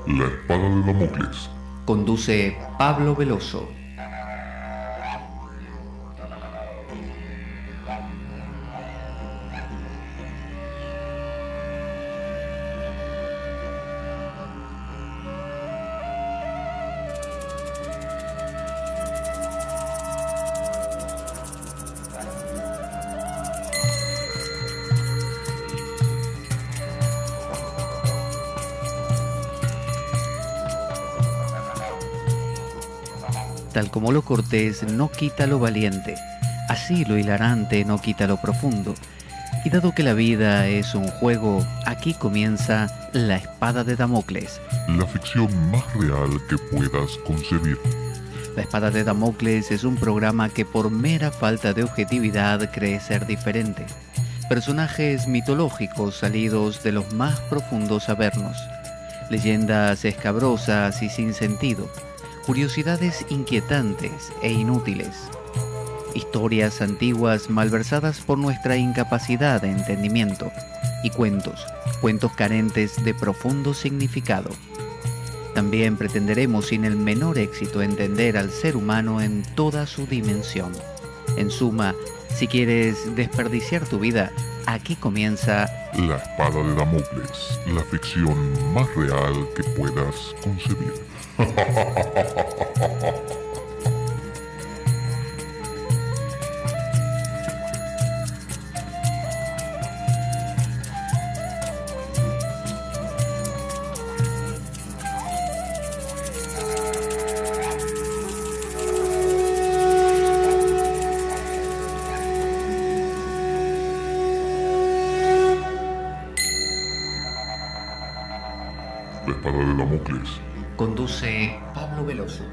La espada de Damocles. Conduce Pablo Veloso. Tal como lo cortés no quita lo valiente, así lo hilarante no quita lo profundo. Y dado que la vida es un juego, aquí comienza La Espada de Damocles. La ficción más real que puedas concebir. La Espada de Damocles es un programa que por mera falta de objetividad cree ser diferente. Personajes mitológicos salidos de los más profundos avernos. Leyendas escabrosas y sin sentido. Curiosidades inquietantes e inútiles. Historias antiguas malversadas por nuestra incapacidad de entendimiento. Y cuentos carentes de profundo significado. También pretenderemos sin el menor éxito entender al ser humano en toda su dimensión. En suma, si quieres desperdiciar tu vida, aquí comienza La Espada de Damocles, la ficción más real que puedas concebir. La Espada de Damocles. Conduce Pablo Veloso.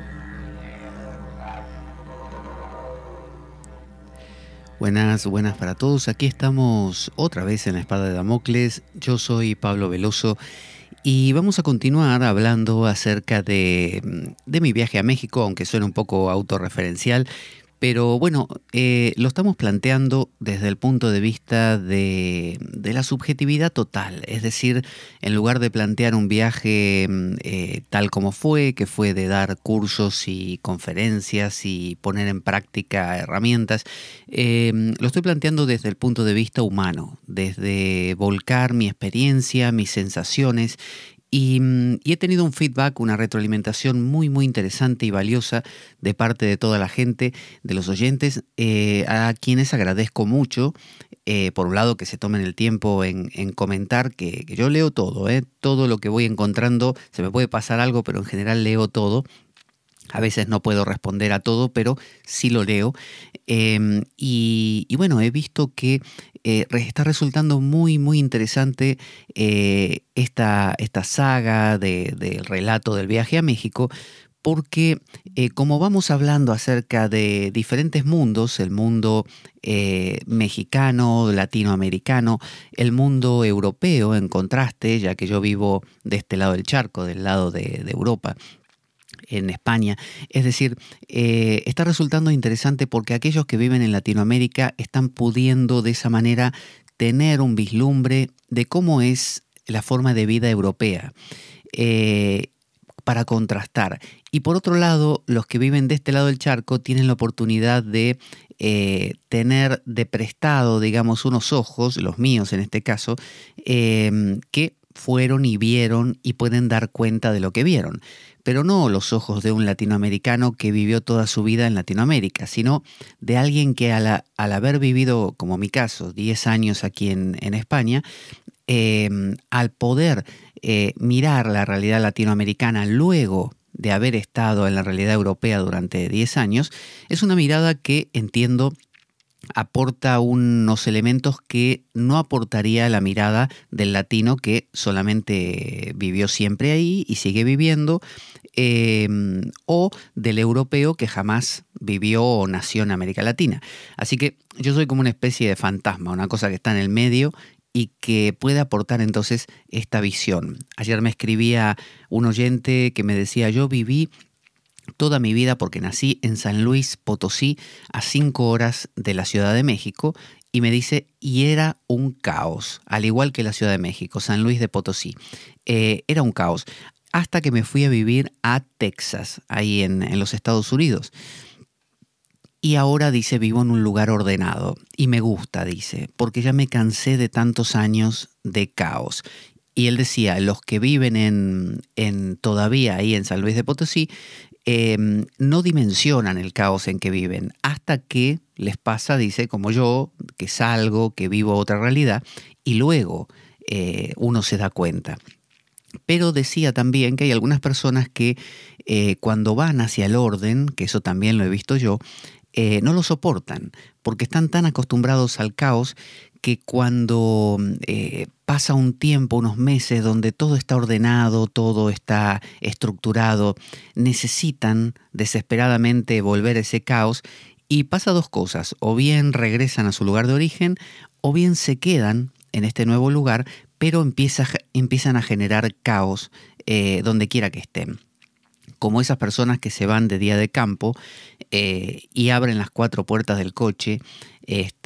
Buenas para todos. Aquí estamos otra vez en La Espada de Damocles. Yo soy Pablo Veloso y vamos a continuar hablando acerca de mi viaje a México, aunque suene un poco autorreferencial. Pero bueno, lo estamos planteando desde el punto de vista de la subjetividad total. Es decir, en lugar de plantear un viaje tal como fue, que fue de dar cursos y conferencias y poner en práctica herramientas, lo estoy planteando desde el punto de vista humano, desde volcar mi experiencia, mis sensaciones. Y he tenido un feedback, una retroalimentación muy interesante y valiosa de parte de toda la gente, de los oyentes, a quienes agradezco mucho. Por un lado, que se tomen el tiempo en comentar, que yo leo todo, todo lo que voy encontrando. Se me puede pasar algo, pero en general leo todo. A veces no puedo responder a todo, pero sí lo leo. Y bueno, he visto que está resultando muy interesante esta saga del relato del viaje a México, porque como vamos hablando acerca de diferentes mundos, el mundo mexicano, latinoamericano, el mundo europeo en contraste, ya que yo vivo de este lado del charco, del lado de Europa, en España. Es decir, está resultando interesante porque aquellos que viven en Latinoamérica están pudiendo de esa manera tener un vislumbre de cómo es la forma de vida europea, para contrastar. Y por otro lado, los que viven de este lado del charco tienen la oportunidad de tener de prestado, digamos, unos ojos, los míos en este caso, que fueron y vieron y pueden dar cuenta de lo que vieron. Pero no los ojos de un latinoamericano que vivió toda su vida en Latinoamérica, sino de alguien que al haber vivido, como mi caso, 10 años aquí en España, al poder mirar la realidad latinoamericana luego de haber estado en la realidad europea durante 10 años, es una mirada que entiendo aporta unos elementos que no aportaría la mirada del latino que solamente vivió siempre ahí y sigue viviendo, o del europeo que jamás vivió o nació en América Latina. Así que yo soy como una especie de fantasma, una cosa que está en el medio y que puede aportar entonces esta visión. Ayer me escribía un oyente que me decía: yo viví toda mi vida porque nací en San Luis Potosí, a 5 horas de la Ciudad de México, y me dice, y era un caos, al igual que la Ciudad de México, San Luis de Potosí. Era un caos, hasta que me fui a vivir a Texas, ahí en los Estados Unidos. Y ahora dice, vivo en un lugar ordenado, y me gusta, dice, porque ya me cansé de tantos años de caos. Y él decía, los que viven todavía ahí en San Luis de Potosí, no dimensionan el caos en que viven hasta que les pasa, dice, como yo, que salgo, que vivo otra realidad y luego uno se da cuenta. Pero decía también que hay algunas personas que cuando van hacia el orden, que eso también lo he visto yo, no lo soportan porque están tan acostumbrados al caos que cuando pasa un tiempo, unos meses, donde todo está ordenado, todo está estructurado, necesitan desesperadamente volver a ese caos y pasa dos cosas, o bien regresan a su lugar de origen, o bien se quedan en este nuevo lugar, pero empiezan a generar caos donde quiera que estén. Como esas personas que se van de día de campo y abren las 4 puertas del coche,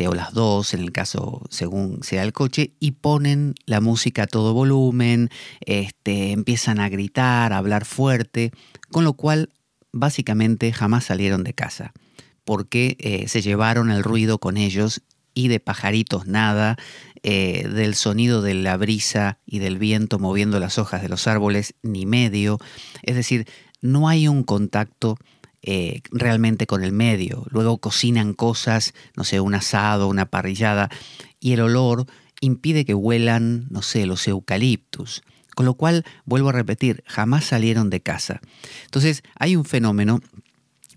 o las 2 en el caso según sea el coche, y ponen la música a todo volumen, empiezan a gritar, a hablar fuerte, con lo cual básicamente jamás salieron de casa, porque se llevaron el ruido con ellos y de pajaritos nada, del sonido de la brisa y del viento moviendo las hojas de los árboles ni medio, es decir, no hay un contacto realmente con el medio. Luego cocinan cosas, no sé, un asado, una parrillada, y el olor impide que huelan, no sé, los eucaliptus. Con lo cual, vuelvo a repetir, jamás salieron de casa. Entonces, hay un fenómeno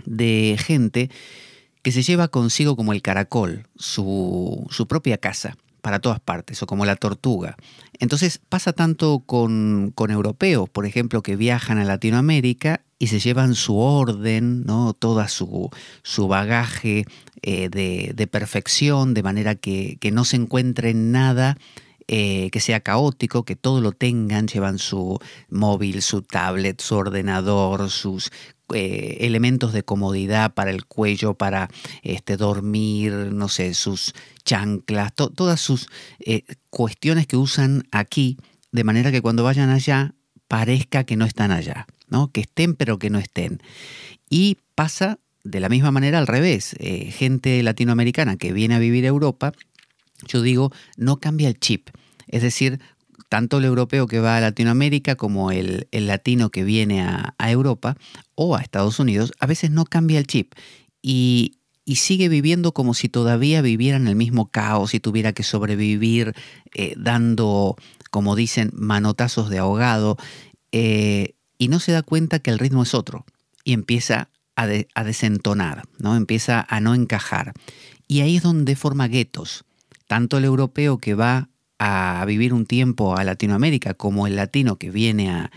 de gente que se lleva consigo como el caracol, su propia casa, para todas partes, o como la tortuga. Entonces pasa tanto con europeos, por ejemplo, que viajan a Latinoamérica y se llevan su orden, ¿no? Toda su bagaje de perfección, de manera que no se encuentre nada que sea caótico, que todo lo tengan, llevan su móvil, su tablet, su ordenador, sus elementos de comodidad para el cuello, para dormir, no sé, sus chanclas, todas sus cuestiones que usan aquí, de manera que cuando vayan allá parezca que no están allá, ¿no? Que estén pero que no estén. Y pasa de la misma manera al revés. Gente latinoamericana que viene a vivir a Europa, yo digo, no cambia el chip. Es decir, tanto el europeo que va a Latinoamérica como el latino que viene a Europa o a Estados Unidos, a veces no cambia el chip y sigue viviendo como si todavía viviera en el mismo caos y tuviera que sobrevivir dando, como dicen, manotazos de ahogado, y no se da cuenta que el ritmo es otro y empieza a desentonar, ¿no? Empieza a no encajar. Y ahí es donde forma guetos. Tanto el europeo que va a vivir un tiempo a Latinoamérica como el latino que viene a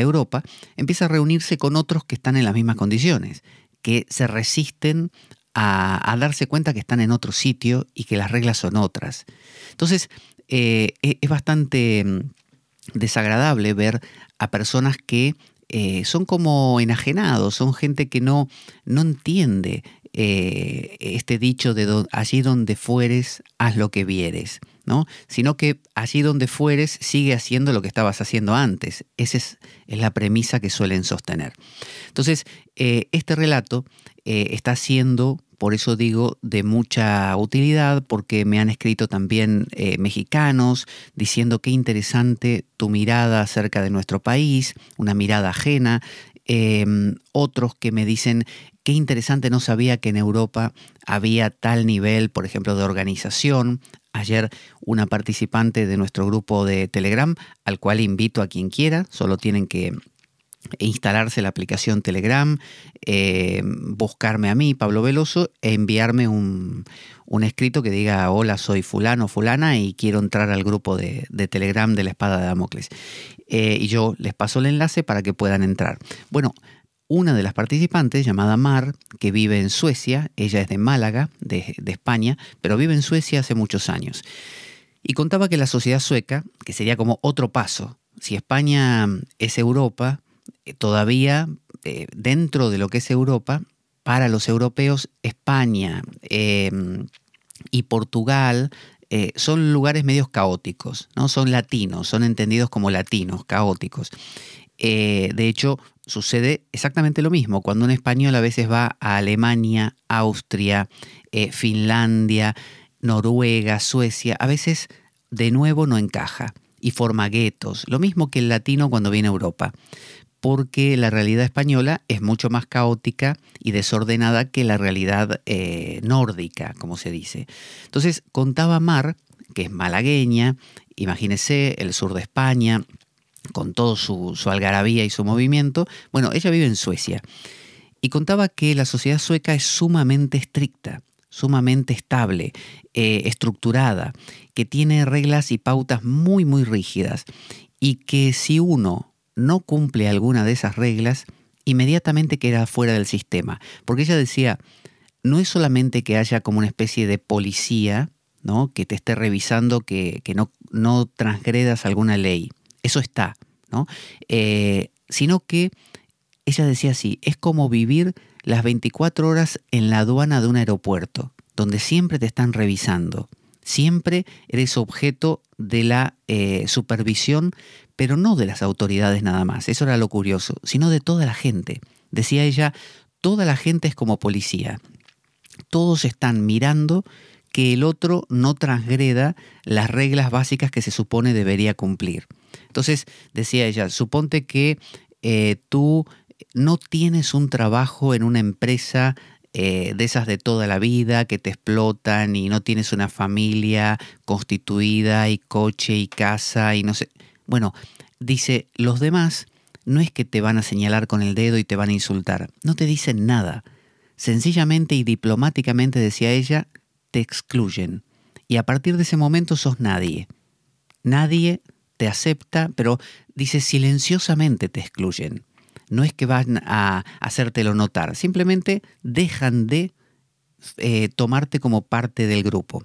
Europa, empieza a reunirse con otros que están en las mismas condiciones, que se resisten a darse cuenta que están en otro sitio y que las reglas son otras. Entonces, es bastante desagradable ver a personas que son como enajenados, son gente que no entiende este dicho de allí donde fueres, haz lo que vieres, ¿no? Sino que allí donde fueres, sigue haciendo lo que estabas haciendo antes. Esa es la premisa que suelen sostener. Entonces, este relato está siendo, por eso digo, de mucha utilidad, porque me han escrito también mexicanos diciendo qué interesante tu mirada acerca de nuestro país, una mirada ajena. Otros que me dicen qué interesante, no sabía que en Europa había tal nivel, por ejemplo, de organización. Ayer una participante de nuestro grupo de Telegram, al cual invito a quien quiera, solo tienen que instalarse la aplicación Telegram, buscarme a mí, Pablo Veloso, e enviarme un escrito que diga hola, soy fulano o fulana y quiero entrar al grupo de Telegram de la Espada de Damocles. Y yo les paso el enlace para que puedan entrar. Bueno, una de las participantes, llamada Mar, que vive en Suecia, ella es de Málaga, de España, pero vive en Suecia hace muchos años. Y contaba que la sociedad sueca, que sería como otro paso, si España es Europa, todavía dentro de lo que es Europa, para los europeos, España y Portugal son lugares medios caóticos, ¿no? Son latinos, son entendidos como latinos, caóticos. De hecho, sucede exactamente lo mismo. Cuando un español a veces va a Alemania, Austria, Finlandia, Noruega, Suecia, a veces de nuevo no encaja y forma guetos. Lo mismo que el latino cuando viene a Europa, porque la realidad española es mucho más caótica y desordenada que la realidad nórdica, como se dice. Entonces, contaba Mar, que es malagueña, imagínese el sur de España, con todo su algarabía y su movimiento. Bueno, ella vive en Suecia y contaba que la sociedad sueca es sumamente estricta, sumamente estable, estructurada, que tiene reglas y pautas muy, muy rígidas y que si uno no cumple alguna de esas reglas, inmediatamente queda fuera del sistema. Porque ella decía, no es solamente que haya como una especie de policía, ¿no?, que te esté revisando que no transgredas alguna ley. Eso está, ¿no? Sino que ella decía así, es como vivir las 24 horas en la aduana de un aeropuerto, donde siempre te están revisando. Siempre eres objeto de la supervisión, pero no de las autoridades nada más. Eso era lo curioso, sino de toda la gente. Decía ella, toda la gente es como policía. Todos están mirando que el otro no transgreda las reglas básicas que se supone debería cumplir. Entonces, decía ella, suponte que tú no tienes un trabajo en una empresa de esas de toda la vida que te explotan y no tienes una familia constituida y coche y casa y no sé. Bueno, dice, los demás no es que te van a señalar con el dedo y te van a insultar, no te dicen nada. Sencillamente y diplomáticamente, decía ella, te excluyen. Y a partir de ese momento sos nadie. Nadie te acepta, pero dice silenciosamente te excluyen. No es que van a hacértelo notar, simplemente dejan de tomarte como parte del grupo.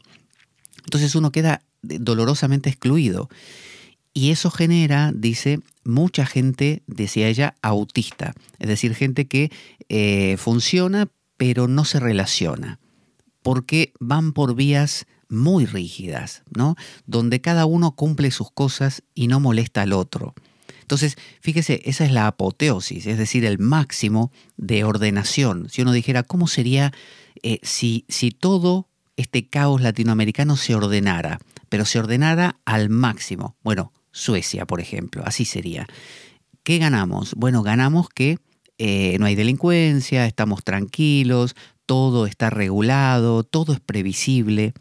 Entonces uno queda dolorosamente excluido. Y eso genera, dice, mucha gente, decía ella, autista. Es decir, gente que funciona pero no se relaciona. Porque van por vías muy rígidas, ¿no? Donde cada uno cumple sus cosas y no molesta al otro. Entonces, fíjese, esa es la apoteosis, es decir, el máximo de ordenación. Si uno dijera, ¿cómo sería si todo este caos latinoamericano se ordenara, pero se ordenara al máximo? Bueno, Suecia, por ejemplo, así sería. ¿Qué ganamos? Bueno, ganamos que no hay delincuencia, estamos tranquilos, todo está regulado, todo es previsible,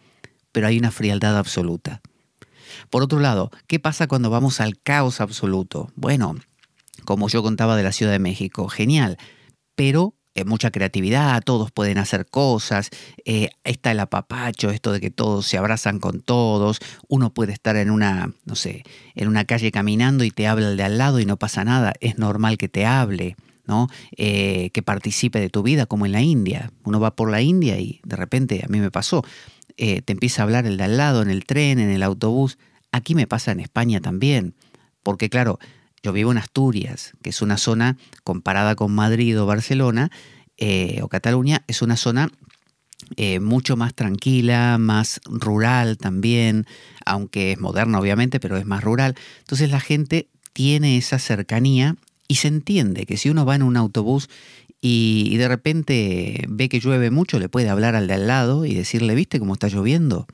pero hay una frialdad absoluta. Por otro lado, ¿qué pasa cuando vamos al caos absoluto? Bueno, como yo contaba de la Ciudad de México, genial, pero mucha creatividad, todos pueden hacer cosas, está el apapacho, esto de que todos se abrazan con todos, uno puede estar en una, no sé, en una calle caminando y te habla el de al lado y no pasa nada, es normal que te hable, ¿no? Que participe de tu vida, como en la India. Uno va por la India y de repente, a mí me pasó, te empieza a hablar el de al lado en el tren, en el autobús. Aquí me pasa en España también, porque claro, yo vivo en Asturias, que es una zona comparada con Madrid o Barcelona o Cataluña, es una zona mucho más tranquila, más rural también, aunque es moderna obviamente, pero es más rural. Entonces la gente tiene esa cercanía y se entiende que si uno va en un autobús y de repente ve que llueve mucho, le puede hablar al de al lado y decirle, ¿viste cómo está lloviendo?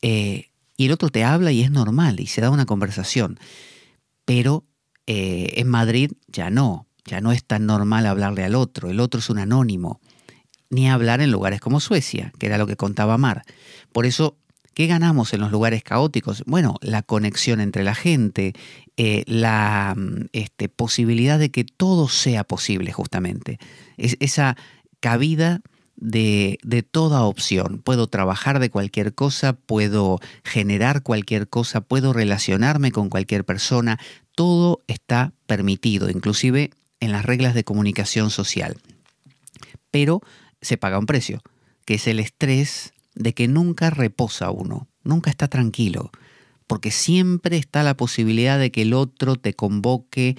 Y el otro te habla y es normal y se da una conversación. Pero en Madrid ya no es tan normal hablarle al otro. El otro es un anónimo. Ni hablar en lugares como Suecia, que era lo que contaba Mar. Por eso, ¿qué ganamos en los lugares caóticos? Bueno, la conexión entre la gente, la posibilidad de que todo sea posible justamente. Es esa cabida de toda opción. Puedo trabajar de cualquier cosa, puedo generar cualquier cosa, puedo relacionarme con cualquier persona. Todo está permitido, inclusive en las reglas de comunicación social. Pero se paga un precio, que es el estrés de que nunca reposa uno, nunca está tranquilo, porque siempre está la posibilidad de que el otro te convoque,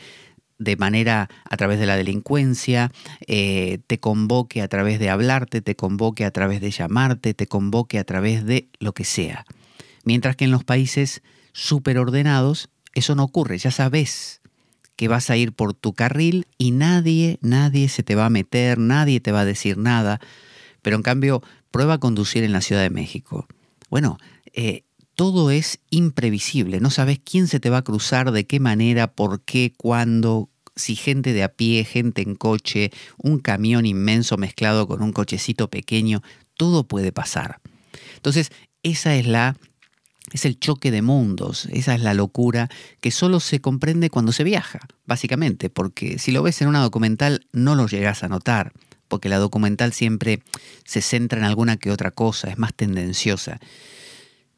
de manera a través de la delincuencia, te convoque a través de hablarte, te convoque a través de llamarte, te convoque a través de lo que sea. Mientras que en los países superordenados eso no ocurre, ya sabes que vas a ir por tu carril y nadie se te va a meter, nadie te va a decir nada. Pero en cambio, prueba a conducir en la Ciudad de México. Bueno, todo es imprevisible, no sabes quién se te va a cruzar, de qué manera, por qué, cuándo, si gente de a pie, gente en coche, un camión inmenso mezclado con un cochecito pequeño, todo puede pasar. Entonces, es el choque de mundos, esa es la locura que solo se comprende cuando se viaja, básicamente, porque si lo ves en una documental no lo llegas a notar, porque la documental siempre se centra en alguna que otra cosa, es más tendenciosa.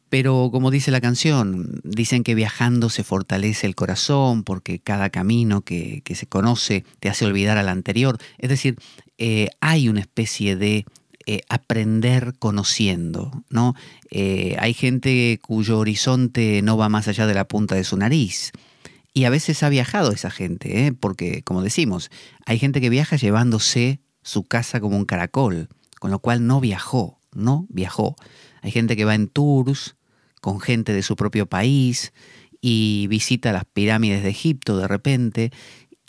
Pero como dice la canción, dicen que viajando se fortalece el corazón porque cada camino que se conoce te hace olvidar al anterior. Es decir, hay una especie de aprender conociendo, ¿no? Hay gente cuyo horizonte no va más allá de la punta de su nariz. Y a veces ha viajado esa gente, porque, como decimos, hay gente que viaja llevándose su casa como un caracol, con lo cual no viajó. Hay gente que va en tours con gente de su propio país y visita las pirámides de Egipto de repente,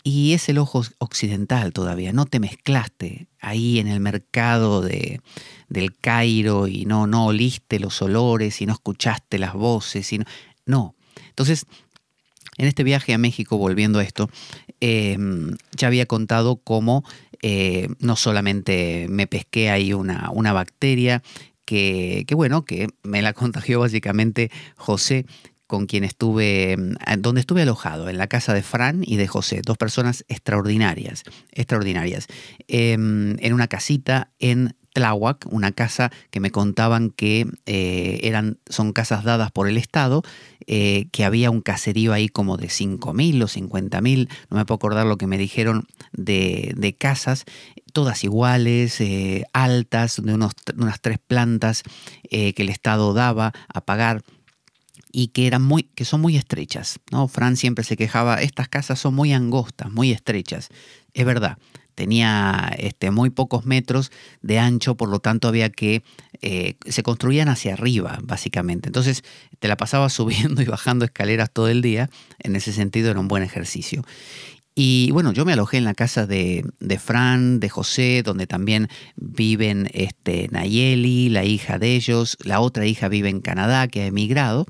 y es el ojo occidental todavía, no te mezclaste ahí en el mercado del Cairo y no oliste los olores y no escuchaste las voces. No. Entonces, en este viaje a México, volviendo a esto, ya había contado cómo no solamente me pesqué ahí una bacteria, que me la contagió básicamente José, con quien donde estuve alojado, en la casa de Fran y de José, dos personas extraordinarias, en una casita en Tláhuac, una casa que me contaban que son casas dadas por el Estado, que había un caserío ahí como de 5.000 o 50.000, no me puedo acordar lo que me dijeron, de casas, todas iguales, altas, de unas 3 plantas que el Estado daba a pagar, y que son muy estrechas, ¿no? Fran siempre se quejaba, estas casas son muy angostas, muy estrechas. Es verdad, tenía muy pocos metros de ancho, por lo tanto había que se construían hacia arriba, básicamente. Entonces te la pasabas subiendo y bajando escaleras todo el día. En ese sentido era un buen ejercicio. Y bueno, yo me alojé en la casa de Fran, de José, donde también viven Nayeli, la hija de ellos. La otra hija vive en Canadá, que ha emigrado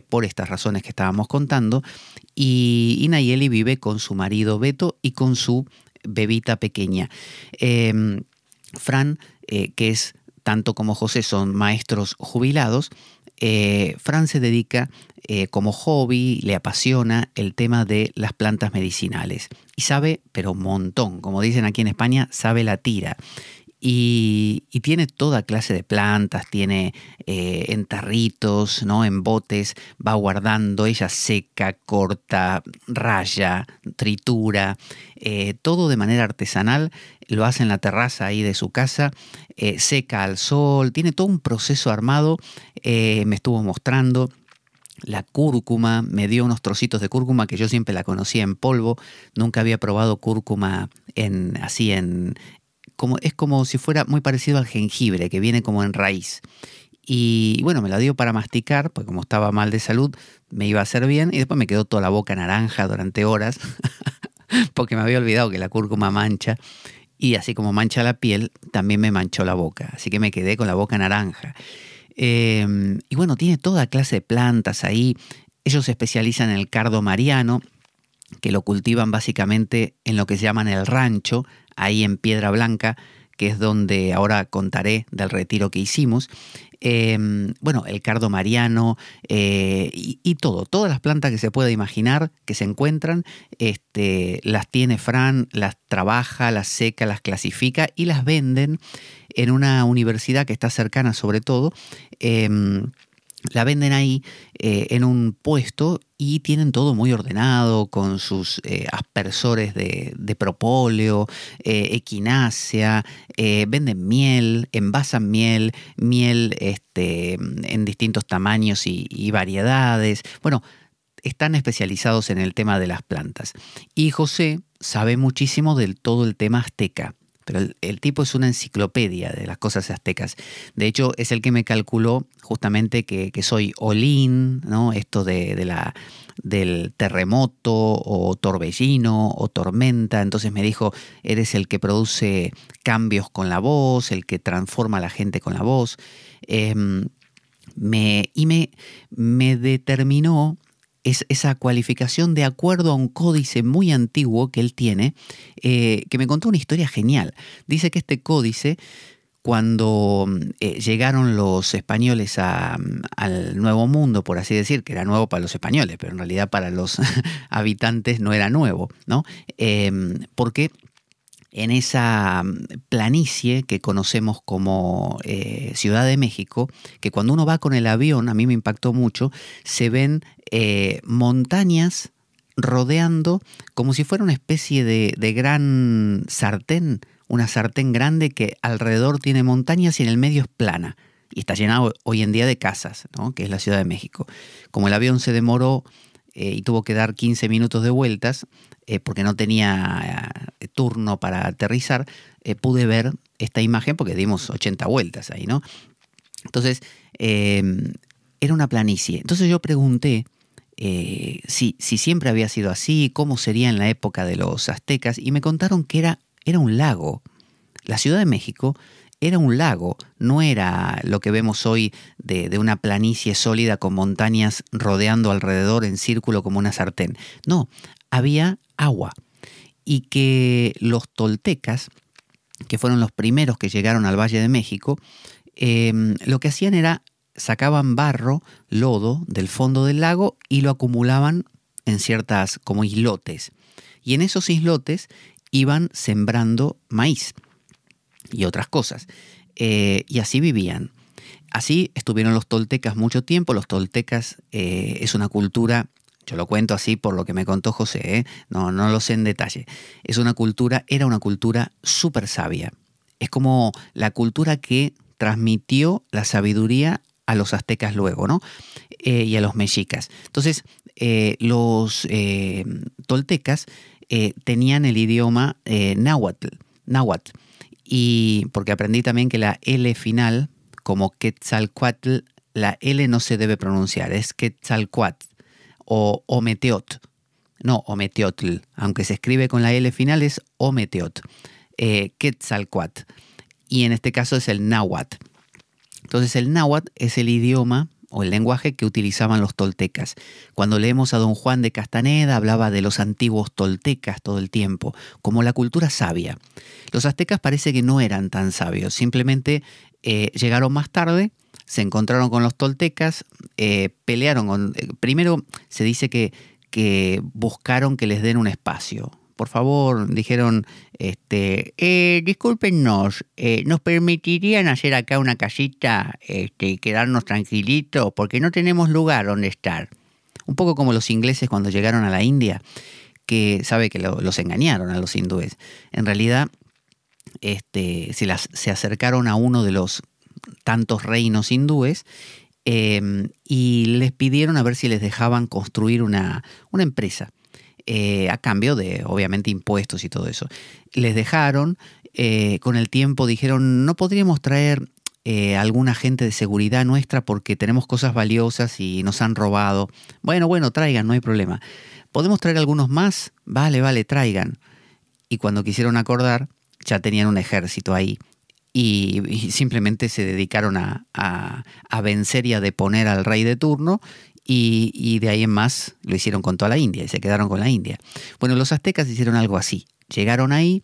por estas razones que estábamos contando. Y Nayeli vive con su marido Beto y con su bebita pequeña. Fran, que es tanto como José, son maestros jubilados. Fran se dedica como hobby, le apasiona el tema de las plantas medicinales. Y sabe, pero un montón, como dicen aquí en España, sabe la tira. Y tiene toda clase de plantas, tiene en tarritos, ¿no? En botes, va guardando, ella seca, corta, raya, tritura, todo de manera artesanal, lo hace en la terraza ahí de su casa, seca al sol, tiene todo un proceso armado, me estuvo mostrando. La cúrcuma, me dio unos trocitos de cúrcuma que yo siempre la conocía en polvo, nunca había probado cúrcuma es como si fuera muy parecido al jengibre, que viene como en raíz. Y bueno, me la dio para masticar, porque como estaba mal de salud, me iba a hacer bien, y después me quedó toda la boca naranja durante horas, porque me había olvidado que la cúrcuma mancha, y así como mancha la piel, también me manchó la boca, así que me quedé con la boca naranja. Y bueno, tiene toda clase de plantas ahí. Ellos se especializan en el cardo mariano, que lo cultivan básicamente en lo que se llaman el rancho, ahí en Piedra Blanca, que es donde ahora contaré del retiro que hicimos. El cardo mariano y todas las plantas que se pueda imaginar que se encuentran, las tiene Fran, las trabaja, las seca, las clasifica y las venden en una universidad que está cercana sobre todo. La venden ahí en un puesto y tienen todo muy ordenado con sus aspersores de propóleo, equinácea, venden miel, envasan miel en distintos tamaños y variedades. Bueno, están especializados en el tema de las plantas. Y José sabe muchísimo de todo el tema azteca. Pero el tipo es una enciclopedia de las cosas aztecas. De hecho, es el que me calculó justamente que soy Olin, ¿no? Esto del terremoto o torbellino o tormenta. Entonces me dijo, eres el que produce cambios con la voz, el que transforma a la gente con la voz. Me determinó esa cualificación de acuerdo a un códice muy antiguo que él tiene, que me contó una historia genial. Dice que este códice, cuando llegaron los españoles al Nuevo Mundo, por así decir, que era nuevo para los españoles, pero en realidad para los habitantes no era nuevo, ¿no? Porque en esa planicie que conocemos como Ciudad de México, que cuando uno va con el avión, a mí me impactó mucho, se ven montañas rodeando como si fuera una especie de gran sartén, una sartén grande que alrededor tiene montañas y en el medio es plana. Y está llena hoy en día de casas, ¿no? Que es la Ciudad de México. Como el avión se demoró y tuvo que dar 15 minutos de vueltas, porque no tenía turno para aterrizar, pude ver esta imagen porque dimos 80 vueltas ahí, ¿no? Entonces, era una planicie. Entonces yo pregunté si siempre había sido así, cómo sería en la época de los aztecas, y me contaron que era un lago. La Ciudad de México era un lago, no era lo que vemos hoy de una planicie sólida con montañas rodeando alrededor en círculo como una sartén. No, había agua. Y que los toltecas, que fueron los primeros que llegaron al Valle de México, lo que hacían era sacaban barro, lodo del fondo del lago y lo acumulaban en ciertas como islotes. Y en esos islotes iban sembrando maíz y otras cosas. Y así vivían. Así estuvieron los toltecas mucho tiempo. Los toltecas es una cultura, yo lo cuento así por lo que me contó José, no lo sé en detalle. Era una cultura súper sabia. Es como la cultura que transmitió la sabiduría a los aztecas luego, ¿no? Y a los mexicas. Entonces, los toltecas tenían el idioma náhuatl. Y porque aprendí también que la L final, como Quetzalcoatl, la L no se debe pronunciar, es Quetzalcoatl o Ometeot. No, Ometeotl, aunque se escribe con la L final es Ometeot, Quetzalcoatl. Y en este caso es el náhuatl. Entonces el náhuatl es el idioma o el lenguaje que utilizaban los toltecas. Cuando leemos a Don Juan de Castaneda, hablaba de los antiguos toltecas todo el tiempo, como la cultura sabia. Los aztecas parece que no eran tan sabios, simplemente llegaron más tarde, se encontraron con los toltecas, pelearon. Primero se dice que buscaron que les den un espacio. Por favor, dijeron, discúlpenos, ¿nos permitirían hacer acá una casita y quedarnos tranquilitos? Porque no tenemos lugar donde estar. Un poco como los ingleses cuando llegaron a la India, que sabe que los engañaron a los hindúes. En realidad, se acercaron a uno de los tantos reinos hindúes y les pidieron a ver si les dejaban construir una empresa. A cambio de, obviamente, impuestos y todo eso. Les dejaron, con el tiempo dijeron, no podríamos traer alguna agente de seguridad nuestra porque tenemos cosas valiosas y nos han robado. Bueno, traigan, no hay problema. ¿Podemos traer algunos más? Vale, traigan. Y cuando quisieron acordar, ya tenían un ejército ahí. Y simplemente se dedicaron a vencer y a deponer al rey de turno. Y de ahí en más lo hicieron con toda la India y se quedaron con la India. Bueno, los aztecas hicieron algo así. Llegaron ahí,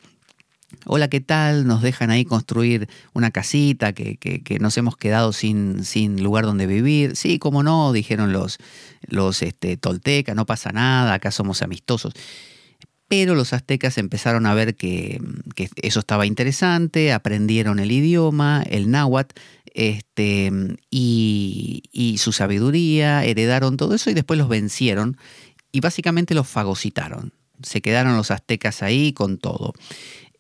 hola, ¿qué tal? Nos dejan ahí construir una casita que nos hemos quedado sin lugar donde vivir. Sí, cómo no, dijeron los toltecas, no pasa nada, acá somos amistosos. Pero los aztecas empezaron a ver que eso estaba interesante, aprendieron el idioma, el náhuatl, y su sabiduría, heredaron todo eso y después los vencieron y básicamente los fagocitaron. Se quedaron los aztecas ahí con todo.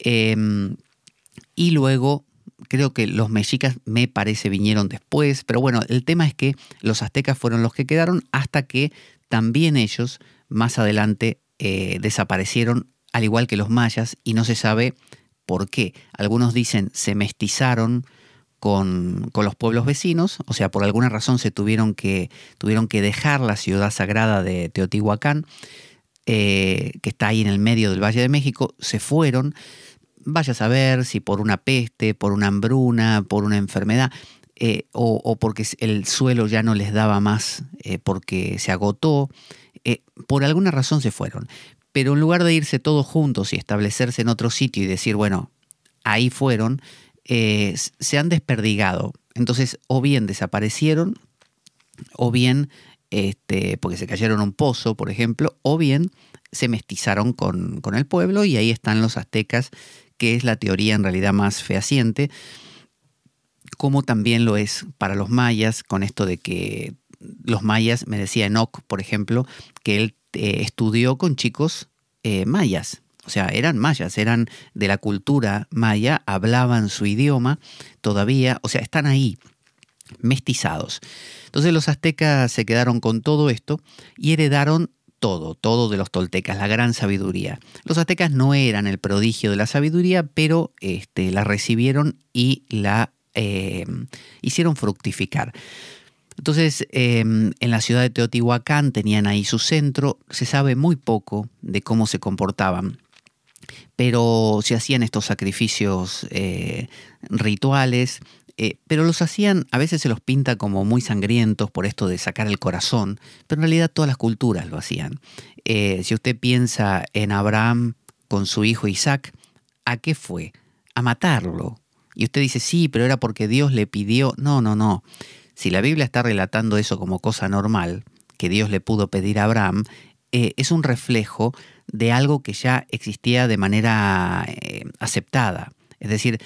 Y luego, creo que los mexicas me parece vinieron después, pero bueno, el tema es que los aztecas fueron los que quedaron hasta que también ellos más adelante desaparecieron, al igual que los mayas, y no se sabe por qué. Algunos dicen se mestizaron con los pueblos vecinos, o sea, por alguna razón se tuvieron que dejar la ciudad sagrada de Teotihuacán, que está ahí en el medio del Valle de México, se fueron, vaya a saber si por una peste, por una hambruna, por una enfermedad, o porque el suelo ya no les daba más, porque se agotó, por alguna razón se fueron. Pero en lugar de irse todos juntos y establecerse en otro sitio y decir, bueno, ahí fueron, se han desperdigado. Entonces, o bien desaparecieron, o bien porque se cayeron a un pozo, por ejemplo, o bien se mestizaron con el pueblo, y ahí están los aztecas, que es la teoría en realidad más fehaciente, como también lo es para los mayas, con esto de que los mayas, me decía Enoch, por ejemplo, que él estudió con chicos mayas. O sea, eran mayas, eran de la cultura maya, hablaban su idioma todavía, o sea, están ahí, mestizados. Entonces los aztecas se quedaron con todo esto y heredaron todo de los toltecas, la gran sabiduría. Los aztecas no eran el prodigio de la sabiduría, pero la recibieron y la hicieron fructificar. Entonces, en la ciudad de Teotihuacán tenían ahí su centro. Se sabe muy poco de cómo se comportaban, pero se hacían estos sacrificios rituales, pero los hacían, a veces se los pinta como muy sangrientos por esto de sacar el corazón, pero en realidad todas las culturas lo hacían. Si usted piensa en Abraham con su hijo Isaac, ¿a qué fue? A matarlo. Y usted dice, sí, pero era porque Dios le pidió. No. Si la Biblia está relatando eso como cosa normal, que Dios le pudo pedir a Abraham, es un reflejo de algo que ya existía de manera aceptada. Es decir,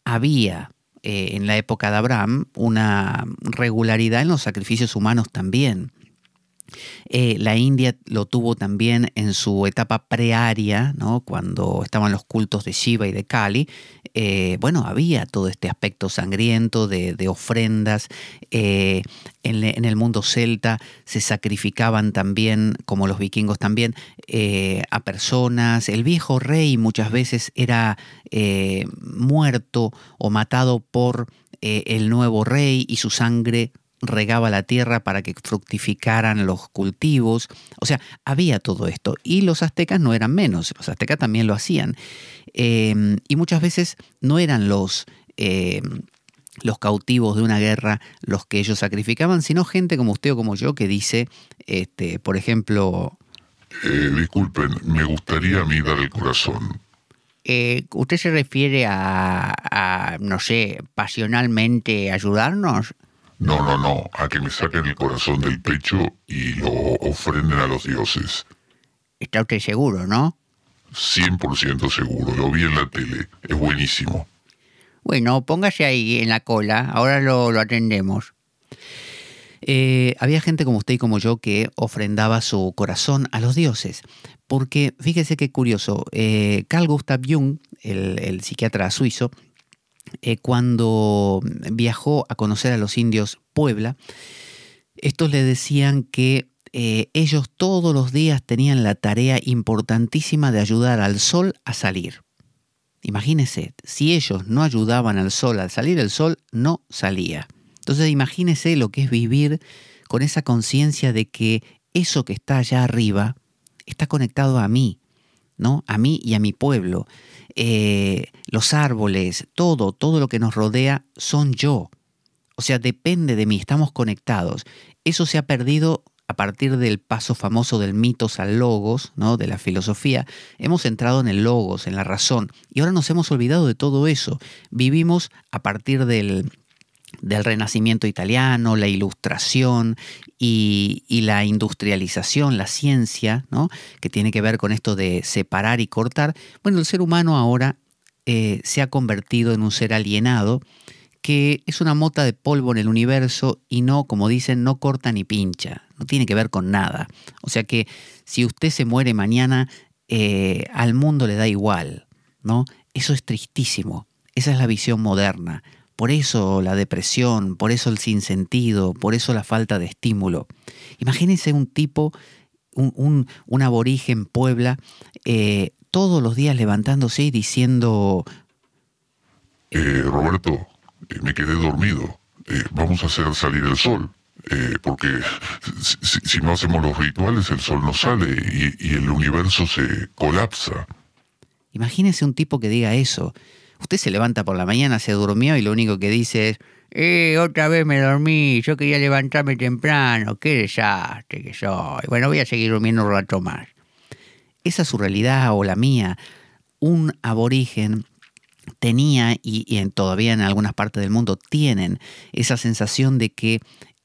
había en la época de Abraham una regularidad en los sacrificios humanos también. La India lo tuvo también en su etapa prearia, ¿no? Cuando estaban los cultos de Shiva y de Kali. Había todo este aspecto sangriento de ofrendas. En el mundo celta se sacrificaban también, como los vikingos también, a personas. El viejo rey muchas veces era muerto o matado por el nuevo rey, y su sangre regaba la tierra para que fructificaran los cultivos. O sea, había todo esto. Y los aztecas no eran menos. Los aztecas también lo hacían. Y muchas veces no eran los cautivos de una guerra los que ellos sacrificaban, sino gente como usted o como yo que dice, por ejemplo... disculpen, me gustaría a mí dar el corazón. ¿Usted se refiere a, no sé, pasionalmente ayudarnos? No, a que me saquen el corazón del pecho y lo ofrenden a los dioses. ¿Está usted seguro, no? 100% seguro, lo vi en la tele, es buenísimo. Bueno, póngase ahí en la cola, ahora lo atendemos. Había gente como usted y como yo que ofrendaba su corazón a los dioses, porque fíjese qué curioso, Carl Gustav Jung, el psiquiatra suizo, cuando viajó a conocer a los indios Puebla, estos le decían que ellos todos los días tenían la tarea importantísima de ayudar al sol a salir. Imagínese, si ellos no ayudaban al sol al salir, el sol no salía. Entonces imagínese lo que es vivir con esa conciencia de que eso que está allá arriba está conectado a mí, ¿no? A mí y a mi pueblo. Los árboles, todo lo que nos rodea son yo. O sea, depende de mí, estamos conectados. Eso se ha perdido a partir del paso famoso del mitos al logos, ¿no? De la filosofía. Hemos entrado en el logos, en la razón, y ahora nos hemos olvidado de todo eso. Vivimos a partir del Renacimiento italiano, la Ilustración y la industrialización, la ciencia, ¿no? Que tiene que ver con esto de separar y cortar. Bueno, el ser humano ahora se ha convertido en un ser alienado, que es una mota de polvo en el universo y no, como dicen, no corta ni pincha, no tiene que ver con nada. O sea que si usted se muere mañana, al mundo le da igual, ¿no? Eso es tristísimo, esa es la visión moderna. Por eso la depresión, por eso el sinsentido, por eso la falta de estímulo. Imagínense un tipo, un aborigen en Puebla, todos los días levantándose y diciendo... Roberto, me quedé dormido. Vamos a hacer salir el sol. Porque si no hacemos los rituales, el sol no sale y el universo se colapsa. Imagínese un tipo que diga eso. Usted se levanta por la mañana, se durmió y lo único que dice es: otra vez me dormí, yo quería levantarme temprano, qué desastre que soy. Bueno, voy a seguir durmiendo un rato más. Esa es su realidad o la mía. Un aborigen tenía, todavía en algunas partes del mundo tienen, esa sensación de que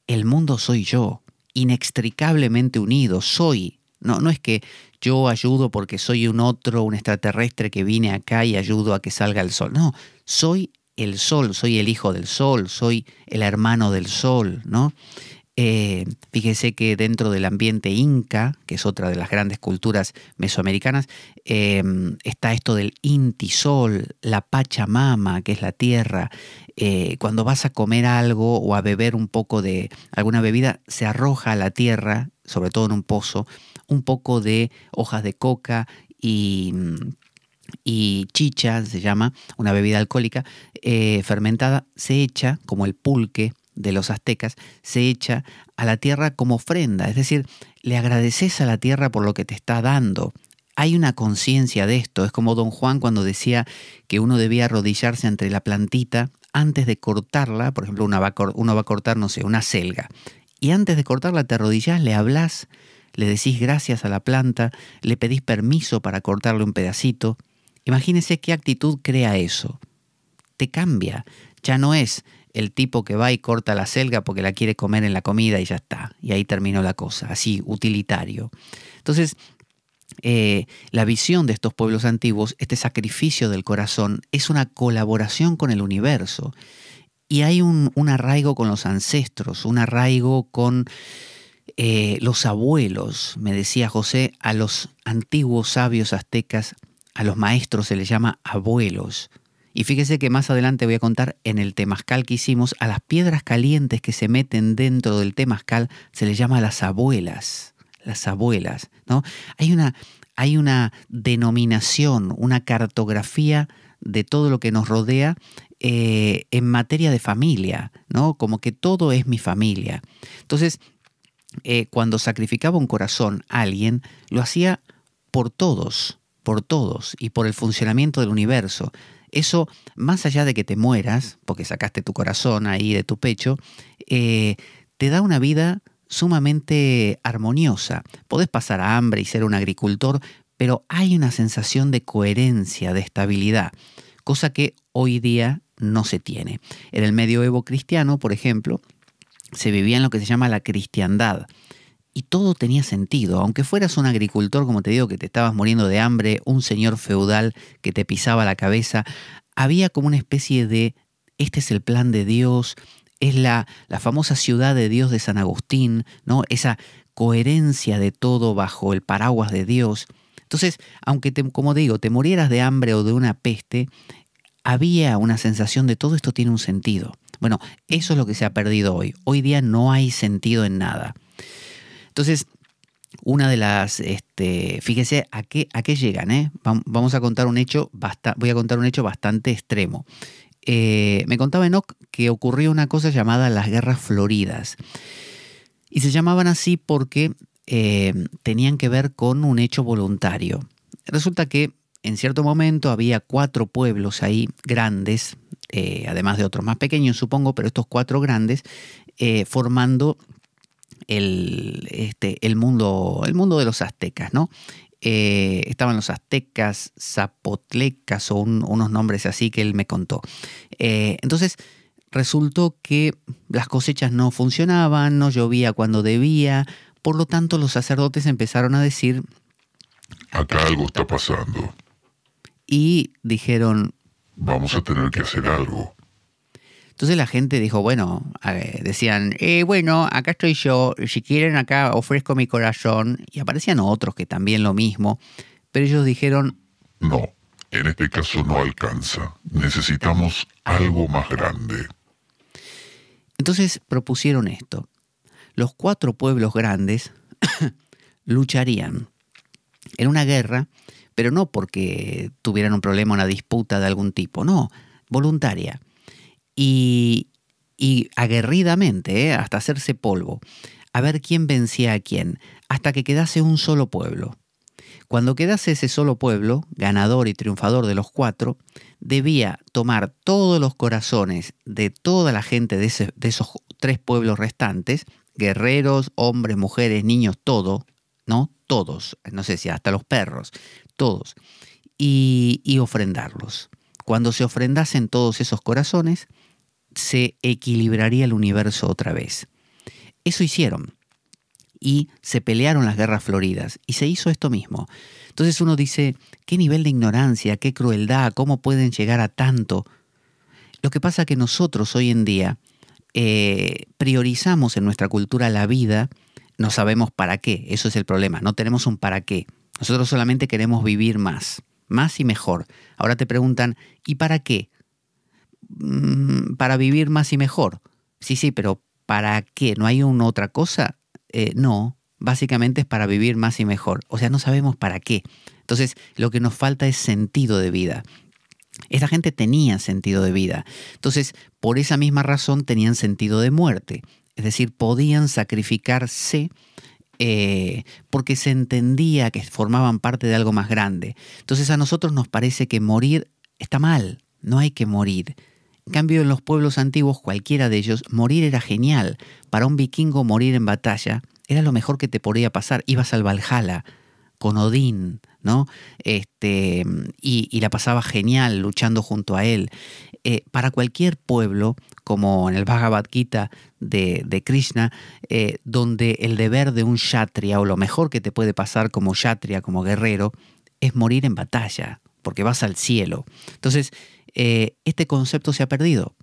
el mundo soy yo, inextricablemente unido, soy. No es que yo ayudo porque soy un extraterrestre que vine acá y ayudo a que salga el sol. No, soy el sol, soy el hijo del sol, soy el hermano del sol, ¿no? Fíjese que dentro del ambiente inca, que es otra de las grandes culturas mesoamericanas, está esto del Inti Sol, la Pachamama, que es la tierra. Cuando vas a comer algo o a beber un poco de alguna bebida, se arroja a la tierra, sobre todo en un pozo, un poco de hojas de coca y chicha, se llama, una bebida alcohólica fermentada, se echa, como el pulque de los aztecas, se echa a la tierra como ofrenda, es decir, le agradeces a la tierra por lo que te está dando. Hay una conciencia de esto, es como Don Juan cuando decía que uno debía arrodillarse ante la plantita antes de cortarla. Por ejemplo, uno va a cortar, no sé, una selga, y antes de cortarla te arrodillás, le hablás, le decís gracias a la planta, le pedís permiso para cortarle un pedacito. Imagínese qué actitud crea eso. Te cambia, ya no es el tipo que va y corta la selga porque la quiere comer en la comida y ya está, y ahí terminó la cosa, así, utilitario. Entonces, la visión de estos pueblos antiguos, este sacrificio del corazón, es una colaboración con el universo. Y hay un arraigo con los ancestros, un arraigo con los abuelos. Me decía José, a los antiguos sabios aztecas, a los maestros se les llama abuelos. Y fíjese que más adelante voy a contar, en el temazcal que hicimos, a las piedras calientes que se meten dentro del temazcal se les llama las abuelas, ¿no? Hay una denominación, una cartografía de todo lo que nos rodea en materia de familia, ¿no? Como que todo es mi familia. Entonces, cuando sacrificaba un corazón a alguien, lo hacía por todos y por el funcionamiento del universo. Eso, más allá de que te mueras, porque sacaste tu corazón ahí de tu pecho, te da una vida sumamente armoniosa. Podés pasar hambre y ser un agricultor, pero hay una sensación de coherencia, de estabilidad, cosa que hoy día no se tiene. En el medioevo cristiano, por ejemplo, se vivía en lo que se llama la cristiandad. Y todo tenía sentido, aunque fueras un agricultor, como te digo, que te estabas muriendo de hambre, un señor feudal que te pisaba la cabeza, había como una especie de, este es el plan de Dios, es la famosa ciudad de Dios de San Agustín, ¿no? Esa coherencia de todo bajo el paraguas de Dios. Entonces, aunque, como digo, te murieras de hambre o de una peste, había una sensación de todo esto tiene un sentido. Bueno, eso es lo que se ha perdido hoy. Hoy día no hay sentido en nada. Entonces, una de las, fíjese a qué llegan, Vamos a contar un hecho, voy a contar un hecho bastante extremo. Me contaba Enoch que ocurrió una cosa llamada las Guerras Floridas. Y se llamaban así porque tenían que ver con un hecho voluntario. Resulta que en cierto momento había 4 pueblos ahí grandes, además de otros más pequeños, supongo, pero estos 4 grandes, formando el mundo de los aztecas, ¿no? Estaban los aztecas, zapotlecas o unos nombres así que él me contó. Entonces resultó que las cosechas no funcionaban, no llovía cuando debía, por lo tanto los sacerdotes empezaron a decir: acá algo está pasando. Y dijeron: vamos a tener que hacer algo. Entonces la gente dijo, bueno, decían, bueno, acá estoy yo, si quieren acá ofrezco mi corazón. Y aparecían otros que también lo mismo, pero ellos dijeron, no, en este caso no alcanza. Necesitamos algo más grande. Entonces propusieron esto. Los 4 pueblos grandes lucharían en una guerra, pero no porque tuvieran un problema, una disputa de algún tipo, no, voluntaria. Y aguerridamente, hasta hacerse polvo, a ver quién vencía a quién, hasta que quedase un solo pueblo. Cuando quedase ese solo pueblo, ganador y triunfador de los 4, debía tomar todos los corazones de toda la gente de esos 3 pueblos restantes, guerreros, hombres, mujeres, niños, todo, ¿no? Todos, no sé si hasta los perros, todos, y ofrendarlos. Cuando se ofrendasen todos esos corazones, se equilibraría el universo otra vez. Eso hicieron. Y se pelearon las guerras floridas. Y se hizo esto mismo. Entonces uno dice, ¿qué nivel de ignorancia, qué crueldad, cómo pueden llegar a tanto? Lo que pasa es que nosotros hoy en día priorizamos en nuestra cultura la vida, no sabemos para qué, eso es el problema, no tenemos un para qué. Nosotros solamente queremos vivir más y mejor. Ahora te preguntan, ¿y para qué? Para vivir más y mejor. Sí, pero ¿para qué? ¿No hay una otra cosa? No, básicamente es para vivir más y mejor. O sea, no sabemos para qué. Entonces, lo que nos falta es sentido de vida. Esta gente tenía sentido de vida. Entonces, por esa misma razón tenían sentido de muerte. Es decir, podían sacrificarse porque se entendía que formaban parte de algo más grande. Entonces, a nosotros nos parece que morir está mal. No hay que morir. En cambio, en los pueblos antiguos, cualquiera de ellos, morir era genial. Para un vikingo morir en batalla era lo mejor que te podía pasar. Ibas al Valhalla con Odín, ¿no? Y la pasaba genial luchando junto a él. Para cualquier pueblo, como en el Bhagavad Gita de Krishna, donde el deber de un kshatriya, o lo mejor que te puede pasar como kshatriya, como guerrero, es morir en batalla, porque vas al cielo. Entonces, este concepto se ha perdido.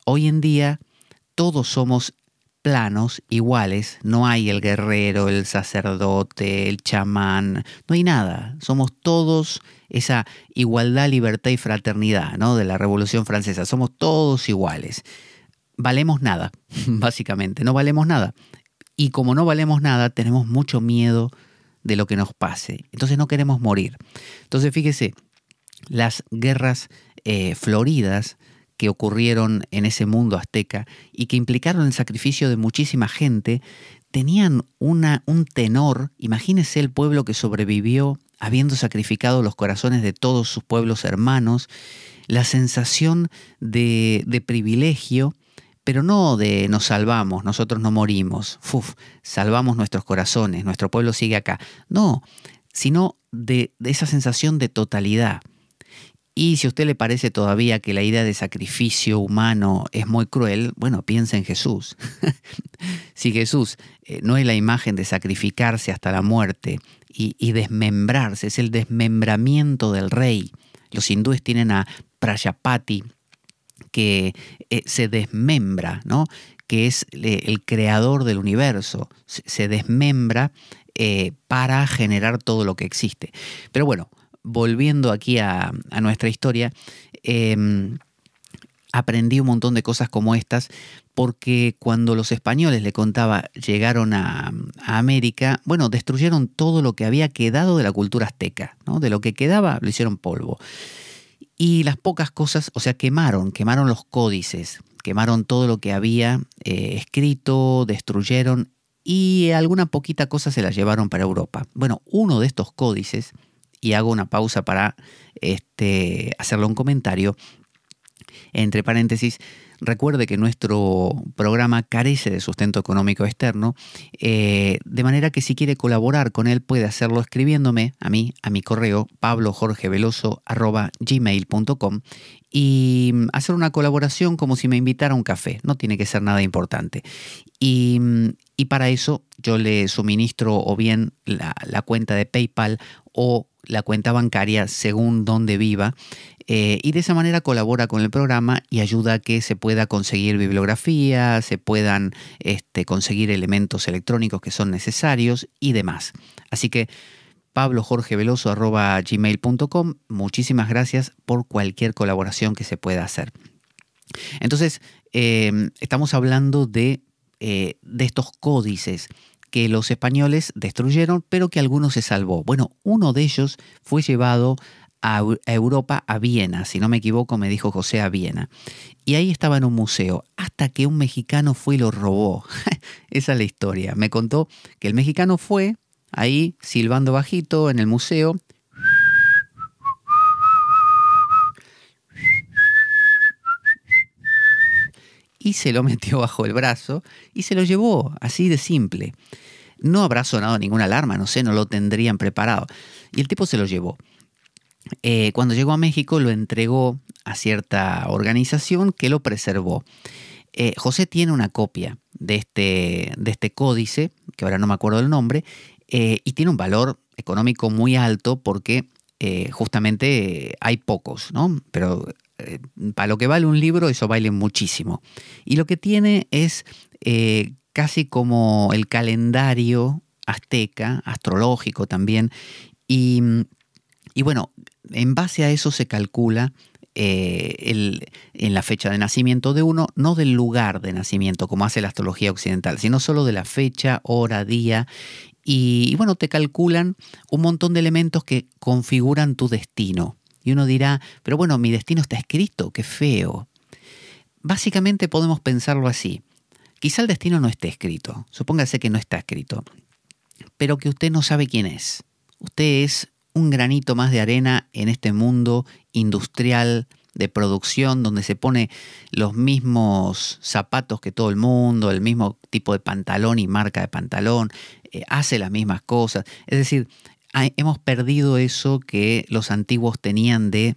Hoy en día todos somos planos iguales, no hay el guerrero, el sacerdote, el chamán, no hay nada. Somos todos esa igualdad, libertad y fraternidad, ¿no? De la Revolución Francesa. Somos todos iguales. Valemos nada, básicamente, no valemos nada. Y como no valemos nada, tenemos mucho miedo de lo que nos pase. Entonces no queremos morir. Entonces fíjese, las guerras floridas que ocurrieron en ese mundo azteca y que implicaron el sacrificio de muchísima gente, tenían un tenor. Imagínese el pueblo que sobrevivió habiendo sacrificado los corazones de todos sus pueblos hermanos, la sensación de privilegio, pero no de nos salvamos, nosotros no morimos, salvamos nuestros corazones, nuestro pueblo sigue acá. No, sino de esa sensación de totalidad. Y si a usted le parece todavía que la idea de sacrificio humano es muy cruel, bueno, piensa en Jesús. Si Jesús no es la imagen de sacrificarse hasta la muerte y desmembrarse, es el desmembramiento del rey. Los hindúes tienen a Prajapati, que se desmembra, ¿no? Que es el creador del universo. Se desmembra para generar todo lo que existe. Pero bueno, volviendo aquí a nuestra historia, aprendí un montón de cosas como estas, porque cuando los españoles, le contaba, llegaron a América, bueno, destruyeron todo lo que había quedado de la cultura azteca, ¿no? De lo que quedaba lo hicieron polvo. Y las pocas cosas, o sea, quemaron los códices, quemaron todo lo que había escrito, destruyeron, y alguna poquita cosa se la llevaron para Europa. Bueno, uno de estos códices, y hago una pausa para hacerle un comentario, entre paréntesis, recuerde que nuestro programa carece de sustento económico externo, de manera que si quiere colaborar con él puede hacerlo escribiéndome a mí, a mi correo pablojorgeveloso@gmail.com, y hacer una colaboración como si me invitara a un café. No tiene que ser nada importante. Y para eso yo le suministro o bien la cuenta de PayPal o la cuenta bancaria según donde viva, y de esa manera colabora con el programa y ayuda a que se pueda conseguir bibliografía, se puedan conseguir elementos electrónicos que son necesarios y demás. Así que pablojorgeveloso@gmail.com. Muchísimas gracias por cualquier colaboración que se pueda hacer. Entonces, estamos hablando de estos códices que los españoles destruyeron, pero que algunos se salvó. Bueno, uno de ellos fue llevado a Europa, a Viena, si no me equivoco, me dijo José, a Viena. Y ahí estaba en un museo, hasta que un mexicano fue y lo robó. Esa es la historia. Me contó que el mexicano fue ahí silbando bajito en el museo. Y se lo metió bajo el brazo y se lo llevó, así de simple. No habrá sonado ninguna alarma, no sé, no lo tendrían preparado. Y el tipo se lo llevó. Cuando llegó a México lo entregó a cierta organización que lo preservó. José tiene una copia de este códice, que ahora no me acuerdo el nombre, y tiene un valor económico muy alto porque justamente hay pocos, ¿no? Pero para lo que vale un libro, eso vale muchísimo. Y lo que tiene es casi como el calendario azteca, astrológico también, y bueno, en base a eso se calcula en la fecha de nacimiento de uno, no del lugar de nacimiento, como hace la astrología occidental, sino solo de la fecha, hora, día. Y bueno, te calculan un montón de elementos que configuran tu destino. Y uno dirá, pero bueno, mi destino está escrito, qué feo. Básicamente podemos pensarlo así. Quizá el destino no esté escrito, supóngase que no está escrito, pero que usted no sabe quién es. Usted es un granito más de arena en este mundo industrial de producción donde se pone los mismos zapatos que todo el mundo, el mismo tipo de pantalón y marca de pantalón, hace las mismas cosas. Es decir, hemos perdido eso que los antiguos tenían de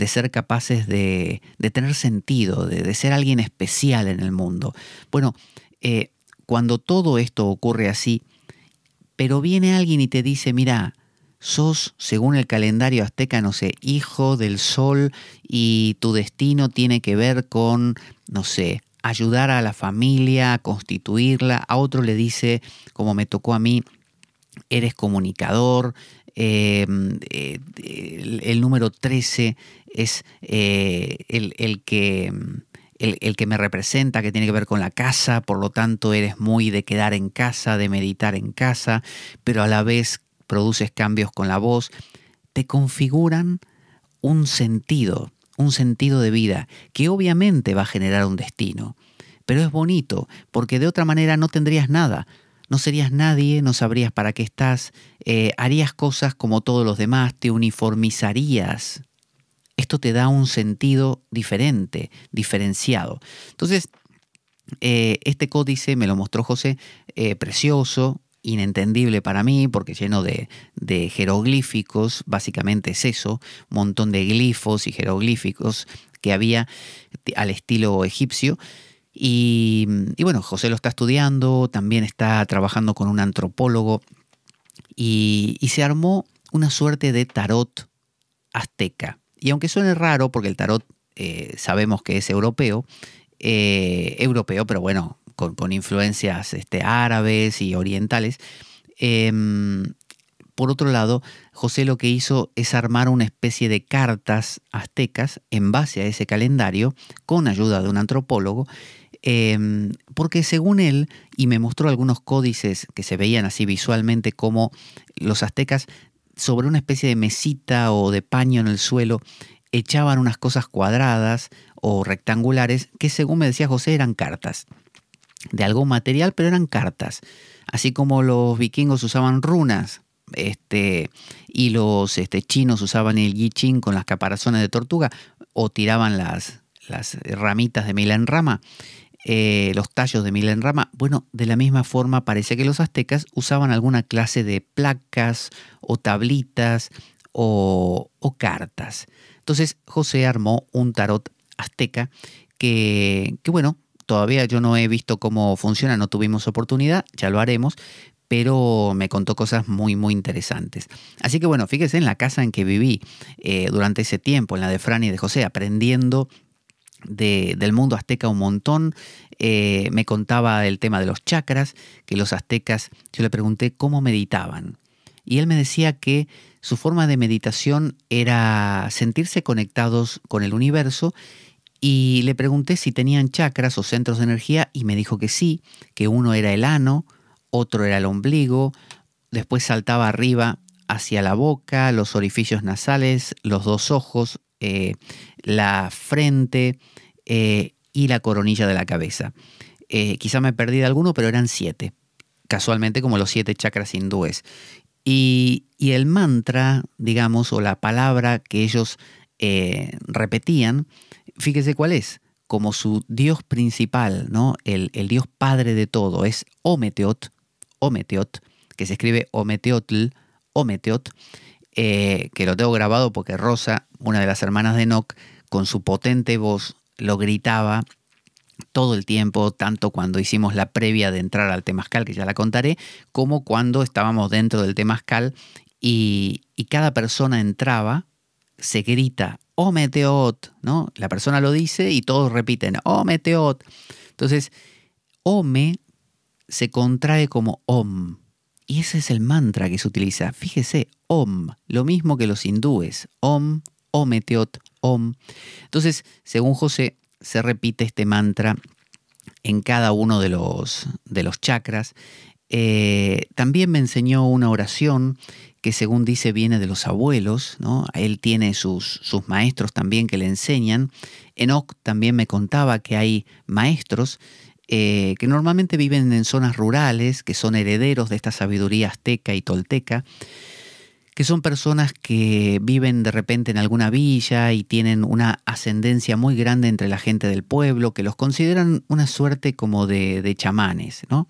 ser capaces de tener sentido, de ser alguien especial en el mundo. Bueno, cuando todo esto ocurre así, pero viene alguien y te dice, mira, sos, según el calendario azteca, no sé, hijo del sol y tu destino tiene que ver con, no sé, ayudar a la familia, a constituirla. A otro le dice, como me tocó a mí, eres comunicador. El número 13 es el que me representa, que tiene que ver con la casa, por lo tanto eres muy de quedar en casa, de meditar en casa, pero a la vez produces cambios con la voz. Te configuran un sentido de vida que obviamente va a generar un destino, pero es bonito porque de otra manera no tendrías nada. No serías nadie, no sabrías para qué estás, harías cosas como todos los demás, te uniformizarías. Esto te da un sentido diferente, diferenciado. Entonces, este códice me lo mostró José, precioso, inentendible para mí, porque lleno de jeroglíficos, básicamente es eso, un montón de glifos y jeroglíficos que había al estilo egipcio. Y bueno, José lo está estudiando, también está trabajando con un antropólogo y se armó una suerte de tarot azteca. Y aunque suene raro, porque el tarot sabemos que es europeo, pero bueno, con influencias árabes y orientales. Por otro lado, José lo que hizo es armar una especie de cartas aztecas en base a ese calendario, con ayuda de un antropólogo, porque según él, y me mostró algunos códices que se veían así visualmente, como los aztecas sobre una especie de mesita o de paño en el suelo echaban unas cosas cuadradas o rectangulares que, según me decía José, eran cartas de algún material, pero eran cartas. Así como los vikingos usaban runas, y los chinos usaban el I Ching con las caparazones de tortuga, o tiraban las ramitas de milenrama, los tallos de milenrama. Bueno, de la misma forma parece que los aztecas usaban alguna clase de placas o tablitas o cartas. Entonces José armó un tarot azteca que bueno, todavía yo no he visto cómo funciona, no tuvimos oportunidad, ya lo haremos, pero me contó cosas muy, muy interesantes. Así que bueno, fíjese en la casa en que viví durante ese tiempo, en la de Fran y de José, aprendiendo del mundo azteca un montón. Me contaba el tema de los chakras, que los aztecas, yo le pregunté cómo meditaban. y él me decía que su forma de meditación era sentirse conectados con el universo, y le pregunté si tenían chakras o centros de energía y me dijo que sí, que uno era el ano, otro era el ombligo, después saltaba arriba hacia la boca, los orificios nasales, los dos ojos, la frente y la coronilla de la cabeza. Quizá me perdí de alguno, pero eran 7, casualmente como los 7 chakras hindúes. Y el mantra, digamos, o la palabra que ellos repetían, fíjese cuál es, como su dios principal, ¿no? El dios padre de todo, es Ometeot, Ometeot, que se escribe Ometeotl, Ometeot, que lo tengo grabado porque Rosa, una de las hermanas de Enoch, con su potente voz lo gritaba todo el tiempo, tanto cuando hicimos la previa de entrar al Temazcal, que ya la contaré, como cuando estábamos dentro del Temazcal y cada persona entraba, se grita Ometeot, ¿no? La persona lo dice y todos repiten Ometeot. Entonces, Ome se contrae como Om. Y ese es el mantra que se utiliza. Fíjese, Om, lo mismo que los hindúes. Om, Ometeot, Om. Entonces, según José, se repite este mantra en cada uno de los chakras. También me enseñó una oración que, según dice, viene de los abuelos, ¿no? Él tiene sus maestros también que le enseñan. Enoch también me contaba que hay maestros que normalmente viven en zonas rurales, que son herederos de esta sabiduría azteca y tolteca, que son personas que viven de repente en alguna villa y tienen una ascendencia muy grande entre la gente del pueblo, que los consideran una suerte como de chamanes, ¿no?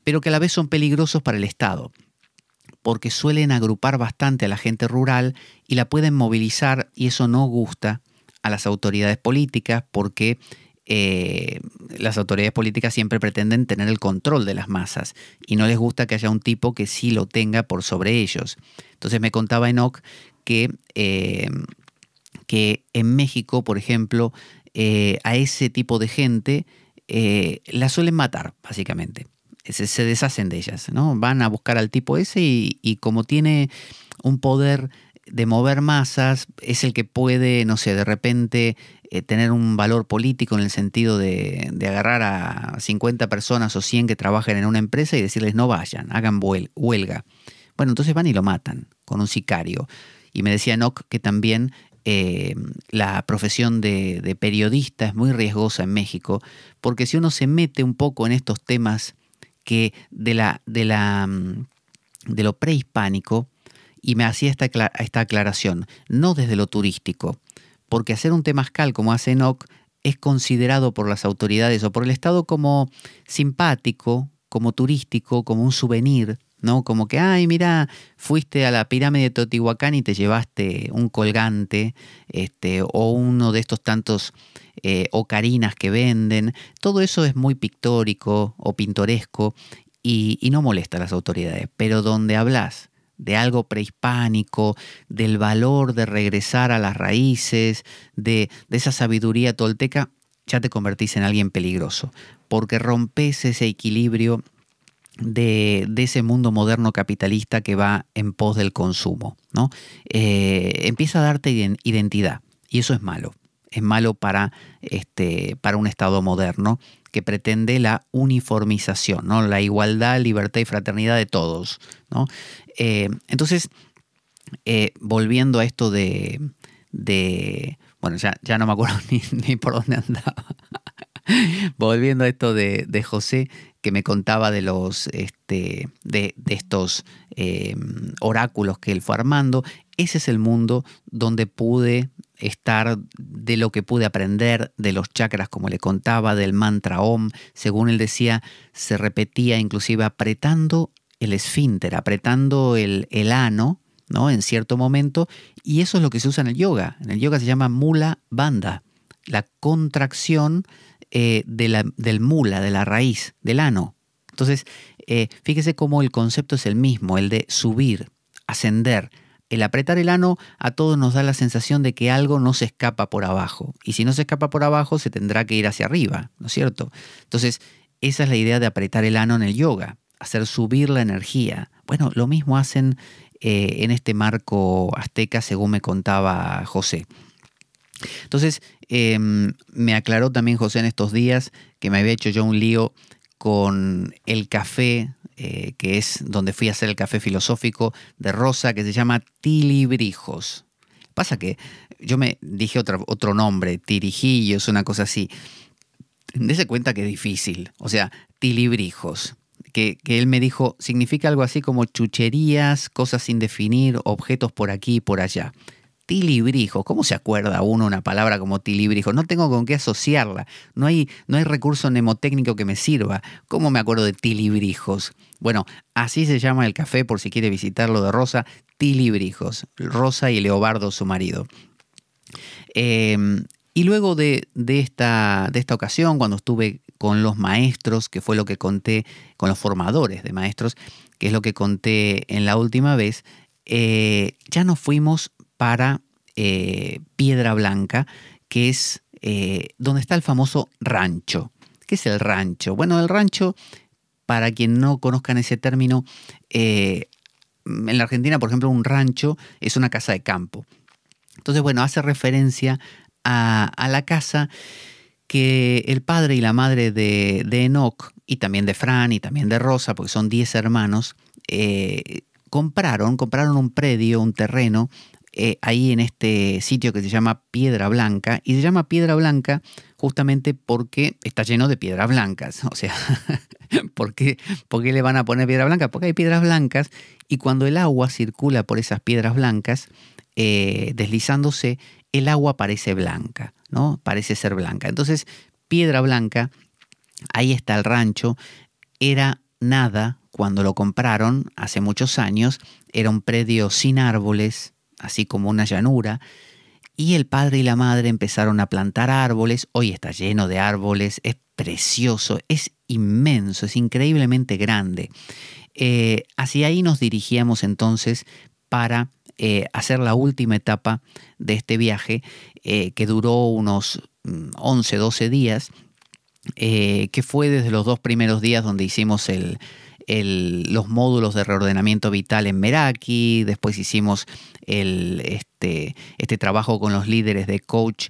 Pero que a la vez son peligrosos para el Estado, porque suelen agrupar bastante a la gente rural y la pueden movilizar, y eso no gusta a las autoridades políticas, porque las autoridades políticas siempre pretenden tener el control de las masas y no les gusta que haya un tipo que sí lo tenga por sobre ellos. Entonces me contaba Enoch que en México, por ejemplo, a ese tipo de gente la suelen matar, básicamente. Se deshacen de ellas, ¿no? Van a buscar al tipo ese y como tiene un poder de mover masas, es el que puede, no sé, de repente tener un valor político en el sentido de agarrar a 50 personas o 100 que trabajan en una empresa y decirles no vayan, hagan huelga. Bueno, entonces van y lo matan con un sicario. Y me decía Enoch que también la profesión de periodista es muy riesgosa en México, porque si uno se mete un poco en estos temas que de lo prehispánico, y me hacía esta aclaración, no desde lo turístico, porque hacer un temazcal como hace Enoch es considerado por las autoridades o por el Estado como simpático, como turístico, como un souvenir, ¿no? Como que, ay, mira, fuiste a la pirámide de Teotihuacán y te llevaste un colgante, o uno de estos tantos ocarinas que venden. Todo eso es muy pictórico o pintoresco y no molesta a las autoridades. Pero donde hablas de algo prehispánico, del valor de regresar a las raíces, de esa sabiduría tolteca, ya te convertís en alguien peligroso, porque rompes ese equilibrio de ese mundo moderno capitalista que va en pos del consumo, ¿no? Empieza a darte identidad, y eso es malo. Es malo para un Estado moderno que pretende la uniformización, ¿no? La igualdad, libertad y fraternidad de todos, ¿no? Entonces, volviendo a esto bueno, ya no me acuerdo ni por dónde andaba. Volviendo a esto de José, que me contaba de estos oráculos que él fue armando. Ese es el mundo donde pude estar, de lo que pude aprender, de los chakras, como le contaba, del mantra Om. Según él decía, se repetía inclusive apretando el esfínter, apretando el ano, ¿no? En cierto momento, y eso es lo que se usa en el yoga. En el yoga se llama Mula Bandha, la contracción del mula, de la raíz, del ano. Entonces, fíjese cómo el concepto es el mismo, el de subir, ascender. El apretar el ano a todos nos da la sensación de que algo no se escapa por abajo. Y si no se escapa por abajo, se tendrá que ir hacia arriba, ¿no es cierto? Entonces, esa es la idea de apretar el ano en el yoga. hacer subir la energía. Bueno, lo mismo hacen en este marco azteca, según me contaba José. Entonces, me aclaró también José en estos días que me había hecho yo un lío con el café, que es donde fui a hacer el café filosófico de Rosa, que se llama Tilibrijos. Pasa que yo me dije otro nombre, Tirijillos, una cosa así. Dese cuenta que es difícil. O sea, Tilibrijos. Que él me dijo, significa algo así como chucherías, cosas sin definir, objetos por aquí y por allá. Tilibrijos, ¿cómo se acuerda uno una palabra como tilibrijos? No tengo con qué asociarla, no hay recurso mnemotécnico que me sirva. ¿Cómo me acuerdo de tilibrijos? Bueno, así se llama el café, por si quiere visitarlo, de Rosa, Tilibrijos, Rosa y Leobardo, su marido. Y luego de esta ocasión, cuando estuve con los maestros, que fue lo que conté, con los formadores de maestros, que es lo que conté en la última vez, ya nos fuimos para Piedra Blanca, que es donde está el famoso rancho. ¿Qué es el rancho? Bueno, el rancho, para quien no conozcan ese término, en la Argentina, por ejemplo, un rancho es una casa de campo. Entonces, bueno, hace referencia a la casa que el padre y la madre de Enoch, y también de Fran, y también de Rosa, porque son 10 hermanos, compraron un predio, un terreno, ahí en este sitio que se llama Piedra Blanca, y se llama Piedra Blanca justamente porque está lleno de piedras blancas. O sea, ¿por qué le van a poner piedra blanca? Porque hay piedras blancas, y cuando el agua circula por esas piedras blancas, deslizándose, el agua parece blanca, ¿no? Parece ser blanca. Entonces, Piedra Blanca, ahí está el rancho, era nada cuando lo compraron hace muchos años, era un predio sin árboles, así como una llanura, y el padre y la madre empezaron a plantar árboles. Hoy está lleno de árboles, es precioso, es inmenso, es increíblemente grande. Hacia ahí nos dirigíamos entonces para hacer la última etapa de este viaje, que duró unos 11, 12 días, que fue desde los 2 primeros días donde hicimos los módulos de reordenamiento vital en Meraki. Después hicimos este trabajo con los líderes de coach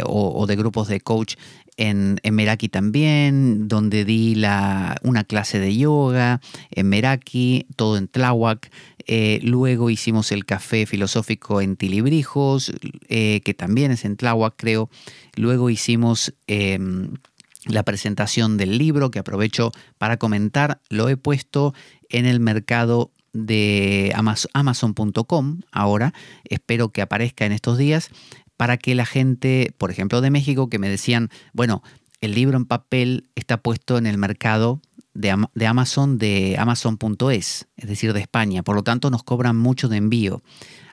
o de grupos de coach en Meraki también, donde di una clase de yoga en Meraki, todo en Tláhuac. Luego hicimos el café filosófico en Tilibrijos, que también es en Tláhuac, creo. Luego hicimos la presentación del libro, que aprovecho para comentar. Lo he puesto en el mercado de Amazon.com ahora. Espero que aparezca en estos días para que la gente, por ejemplo, de México, que me decían, bueno, el libro en papel está puesto en el mercado de Amazon, de Amazon.es, es decir, de España. Por lo tanto, nos cobran mucho de envío.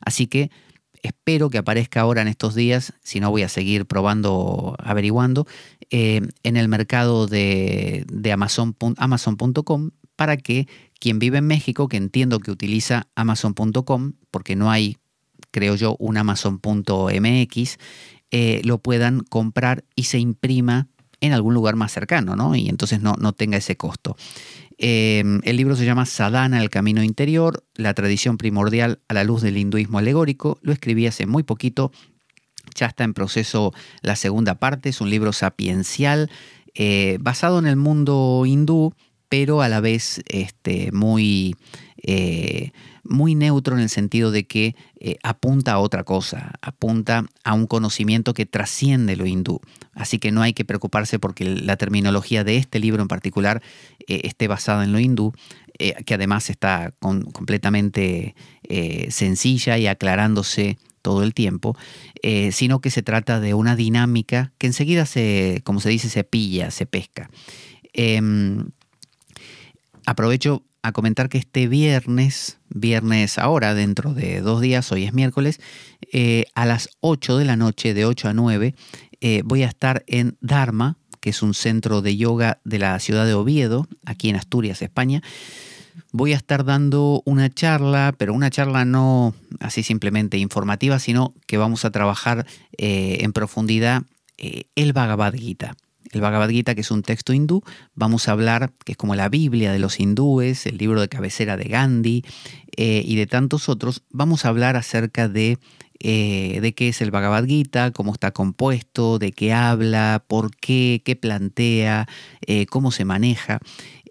Así que espero que aparezca ahora en estos días, si no voy a seguir probando, averiguando, en el mercado de Amazon.com, para que quien vive en México, que entiendo que utiliza Amazon.com, porque no hay, creo yo, un Amazon.mx, lo puedan comprar y se imprima en algún lugar más cercano, ¿no? Y entonces no tenga ese costo. El libro se llama Sadhana, el camino interior, la tradición primordial a la luz del hinduismo alegórico. Lo escribí hace muy poquito, ya está en proceso la segunda parte. Es un libro sapiencial, basado en el mundo hindú, pero a la vez muy neutro, en el sentido de que apunta a otra cosa, apunta a un conocimiento que trasciende lo hindú. Así que no hay que preocuparse porque la terminología de este libro en particular esté basada en lo hindú, que además está completamente sencilla y aclarándose todo el tiempo, sino que se trata de una dinámica que enseguida como se dice, se pilla, se pesca. Aprovecho a comentar que este viernes ahora, dentro de 2 días, hoy es miércoles, a las 8 de la noche, de 8 a 9, voy a estar en Dharma, que es un centro de yoga de la ciudad de Oviedo, aquí en Asturias, España. Voy a estar dando una charla, pero una charla no así simplemente informativa, sino que vamos a trabajar en profundidad el Bhagavad Gita. el Bhagavad Gita, que es un texto hindú. Vamos a hablar, que es como la Biblia de los hindúes, el libro de cabecera de Gandhi y de tantos otros. Vamos a hablar acerca de qué es el Bhagavad Gita, cómo está compuesto, de qué habla, por qué plantea, cómo se maneja.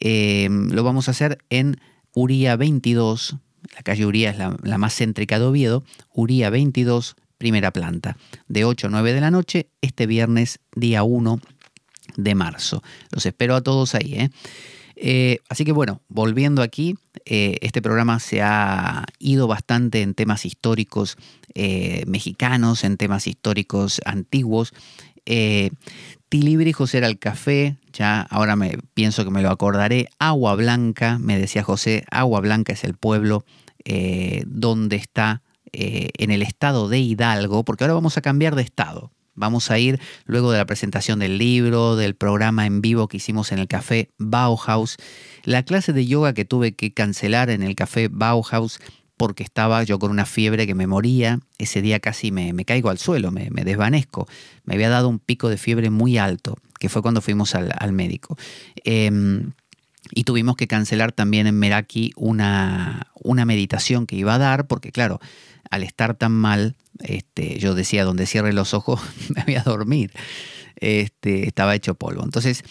Lo vamos a hacer en Uría 22, la calle Uría es la más céntrica de Oviedo, Uría 22, primera planta, de 8 a 9 de la noche, este viernes día 1 de marzo. Los espero a todos ahí, así que bueno, volviendo aquí, este programa se ha ido bastante en temas históricos mexicanos, en temas históricos antiguos. Tilibri, José era el café, ya ahora pienso que me lo acordaré. Agua Blanca, me decía José, Agua Blanca es el pueblo donde está en el estado de Hidalgo, porque ahora vamos a cambiar de estado. Vamos a ir, luego de la presentación del libro, del programa en vivo que hicimos en el Café Bauhaus, la clase de yoga que tuve que cancelar en el Café Bauhaus porque estaba yo con una fiebre que me moría. Ese día casi me caigo al suelo, me desvanezco. Me había dado un pico de fiebre muy alto, que fue cuando fuimos al médico. Y tuvimos que cancelar también en Meraki una meditación que iba a dar, porque claro, al estar tan mal, yo decía, donde cierre los ojos me voy a dormir. Estaba hecho polvo. Entonces,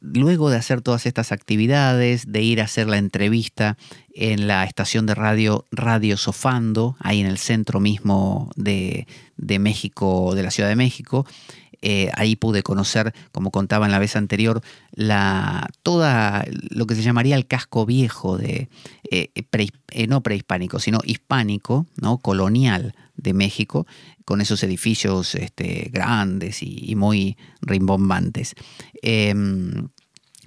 luego de hacer todas estas actividades, de ir a hacer la entrevista en la estación de Radio Sofando, ahí en el centro mismo de México, de la Ciudad de México, ahí pude conocer, como contaba en la vez anterior, toda lo que se llamaría el casco viejo no prehispánico, sino hispánico, ¿no? Colonial de México, con esos edificios grandes y muy rimbombantes.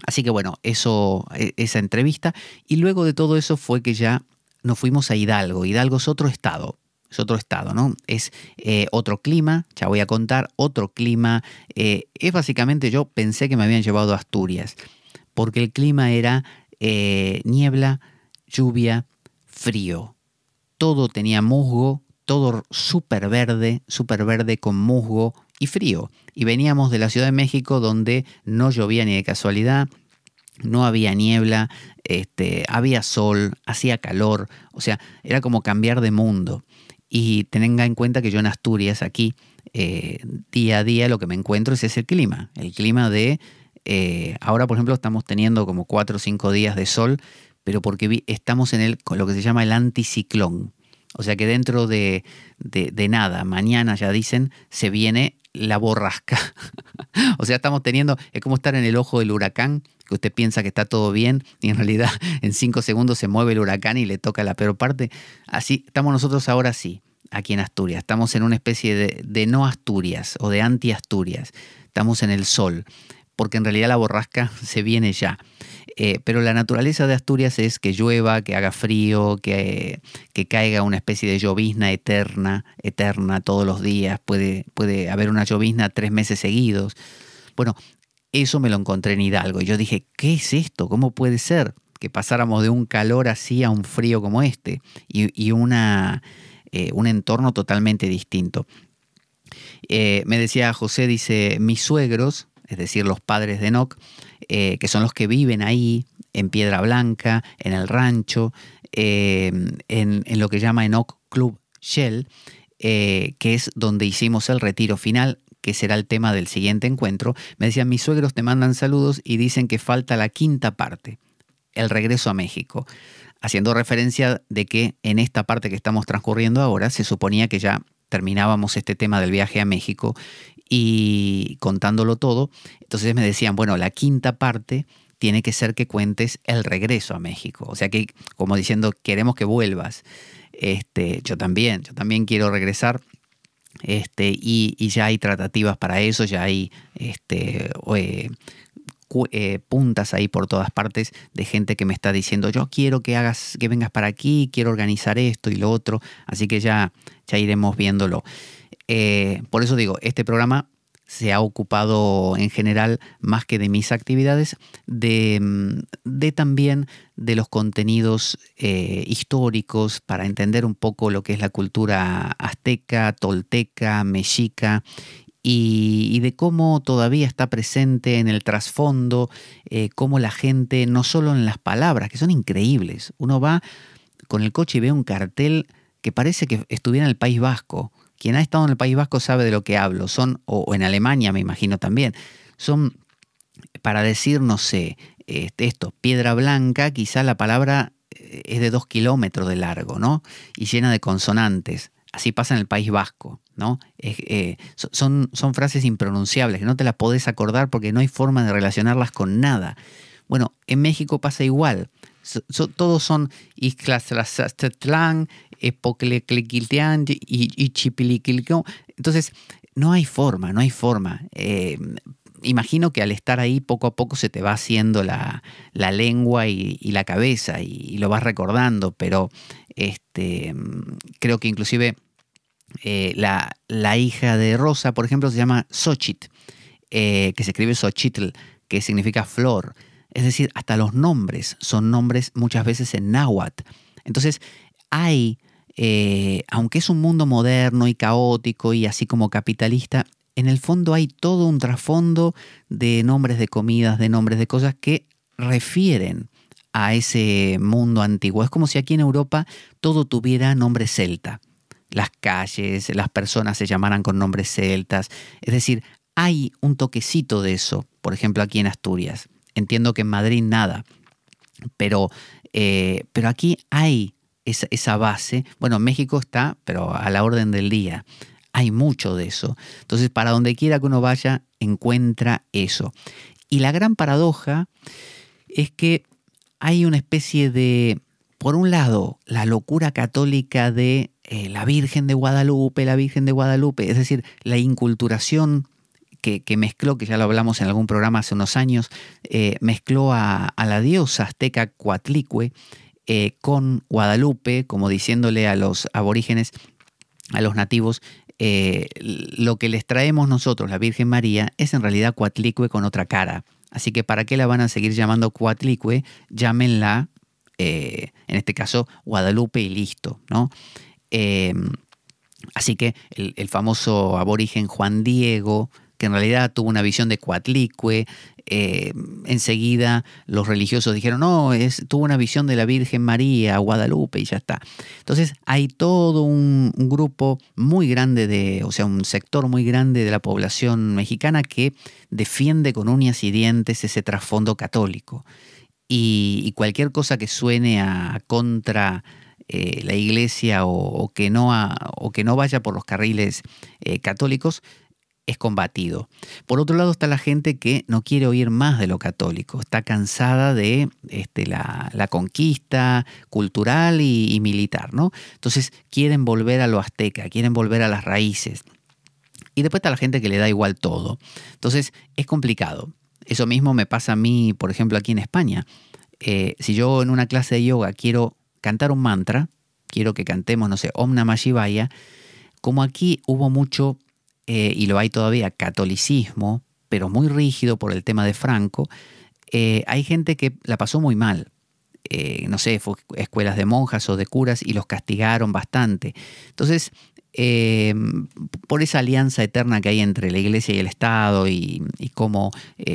Así que bueno, esa entrevista. Y luego de todo eso fue que ya nos fuimos a Hidalgo. Hidalgo es otro estado. Es otro estado, ¿no? Es otro clima, ya voy a contar, otro clima. Es básicamente, yo pensé que me habían llevado a Asturias, porque el clima era niebla, lluvia, frío. Todo tenía musgo, todo súper verde con musgo y frío. Y veníamos de la Ciudad de México, donde no llovía ni de casualidad, no había niebla, había sol, hacía calor. O sea, era como cambiar de mundo. Y tenga en cuenta que yo en Asturias, aquí, día a día lo que me encuentro es ese clima. El clima de... ahora, por ejemplo, estamos teniendo como 4 o 5 días de sol, pero porque estamos con lo que se llama el anticiclón. O sea que dentro de nada, mañana ya dicen, se viene la borrasca. O sea, estamos teniendo... Es como estar en el ojo del huracán, que usted piensa que está todo bien y en realidad en 5 segundos se mueve el huracán y le toca la peor parte. Así estamos nosotros ahora sí, aquí en Asturias. Estamos en una especie de no Asturias o de anti-Asturias. Estamos en el sol, porque en realidad la borrasca se viene ya. Pero la naturaleza de Asturias es que llueva, que haga frío, que caiga una especie de llovizna eterna todos los días. Puede haber una llovizna 3 meses seguidos. Bueno, eso me lo encontré en Hidalgo y yo dije, ¿qué es esto? ¿Cómo puede ser que pasáramos de un calor así a un frío como este? Y un entorno totalmente distinto. Me decía José, dice, mis suegros, es decir, los padres de Enoch, que son los que viven ahí, en Piedra Blanca, en el rancho, en lo que llama Enoch Club Shell, que es donde hicimos el retiro final, que será el tema del siguiente encuentro. Me decían, mis suegros te mandan saludos y dicen que falta la 5ª parte, el regreso a México, haciendo referencia de que en esta parte que estamos transcurriendo ahora se suponía que ya terminábamos este tema del viaje a México y contándolo todo. Entonces me decían, bueno, la 5ª parte tiene que ser que cuentes el regreso a México. O sea que, como diciendo, queremos que vuelvas. Yo también quiero regresar. Y ya hay tratativas para eso, ya hay puntas ahí por todas partes de gente que me está diciendo, yo quiero que vengas para aquí, quiero organizar esto y lo otro, así que ya iremos viéndolo. Por eso digo, este programa se ha ocupado en general, más que de mis actividades, de también de los contenidos históricos para entender un poco lo que es la cultura azteca, tolteca, mexica y de cómo todavía está presente en el trasfondo, cómo la gente, no solo en las palabras, que son increíbles, uno va con el coche y ve un cartel que parece que estuviera en el País Vasco. Quien ha estado en el País Vasco sabe de lo que hablo. O en Alemania, me imagino también. Son, para decir, no sé, esto, piedra blanca, quizá la palabra es de 2 kilómetros de largo, ¿no? Y llena de consonantes. Así pasa en el País Vasco, ¿no? Son frases impronunciables que no te las podés acordar porque no hay forma de relacionarlas con nada. Bueno, en México pasa igual. Todos son Ixtlaxtlan, Epoclequiltean y Chipiliquilco. Entonces, no hay forma. Imagino que al estar ahí poco a poco se te va haciendo la lengua y la cabeza y lo vas recordando, pero creo que inclusive la hija de Rosa, por ejemplo, se llama Xochitl, que se escribe Xochitl, que significa flor. Es decir, hasta los nombres son nombres muchas veces en náhuatl. Entonces, aunque es un mundo moderno y caótico y así como capitalista, en el fondo hay todo un trasfondo de nombres de comidas, de nombres de cosas que refieren a ese mundo antiguo. Es como si aquí en Europa todo tuviera nombre celta. Las calles, las personas se llamaran con nombres celtas. Es decir, hay un toquecito de eso, por ejemplo, aquí en Asturias. Entiendo que en Madrid nada, pero aquí hay esa base. Bueno, en México está, pero a la orden del día. Hay mucho de eso. Entonces, para donde quiera que uno vaya, encuentra eso. Y la gran paradoja es que hay una especie de, por un lado, la locura católica de la Virgen de Guadalupe, es decir, la inculturación que mezcló, que ya lo hablamos en algún programa hace unos años, mezcló a la diosa azteca Coatlicue con Guadalupe, como diciéndole a los aborígenes, a los nativos, lo que les traemos nosotros, la Virgen María, es en realidad Coatlicue con otra cara. Así que ¿para qué la van a seguir llamando Coatlicue? Llámenla, en este caso, Guadalupe y listo, ¿no? Así que el famoso aborigen Juan Diego, que en realidad tuvo una visión de Coatlicue, enseguida los religiosos dijeron, no, tuvo una visión de la Virgen María, Guadalupe, y ya está. Entonces hay todo un grupo muy grande un sector muy grande de la población mexicana que defiende con uñas y dientes ese trasfondo católico. Y cualquier cosa que suene a contra la iglesia o que no vaya por los carriles católicos, es combatido. Por otro lado está la gente que no quiere oír más de lo católico, está cansada de la conquista cultural y militar, ¿no? Entonces quieren volver a lo azteca, quieren volver a las raíces. Y después está la gente que le da igual todo. Entonces es complicado. Eso mismo me pasa a mí, por ejemplo, aquí en España. Si yo en una clase de yoga quiero cantar un mantra, quiero que cantemos, no sé, Om Namah Shivaya, como aquí hubo mucho, y lo hay todavía, catolicismo, pero muy rígido por el tema de Franco, hay gente que la pasó muy mal. No sé, fue escuelas de monjas o de curas y los castigaron bastante. Entonces, por esa alianza eterna que hay entre la iglesia y el Estado y cómo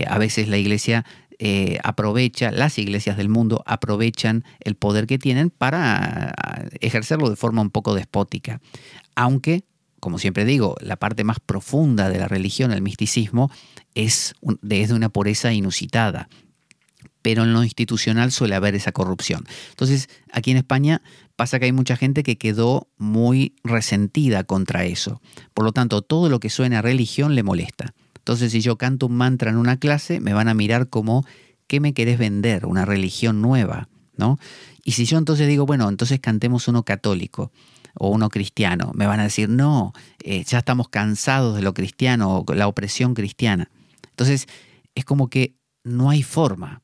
a veces la iglesia las iglesias del mundo aprovechan el poder que tienen para ejercerlo de forma un poco despótica. Aunque, como siempre digo, la parte más profunda de la religión, el misticismo, es de una pureza inusitada. Pero en lo institucional suele haber esa corrupción. Entonces, aquí en España pasa que hay mucha gente que quedó muy resentida contra eso. Por lo tanto, todo lo que suene a religión le molesta. Entonces, si yo canto un mantra en una clase, me van a mirar como, ¿qué me querés vender? Una religión nueva, ¿no? Y si yo entonces digo, bueno, entonces cantemos uno católico o uno cristiano, me van a decir, no, ya estamos cansados de lo cristiano o la opresión cristiana. Entonces, es como que no hay forma.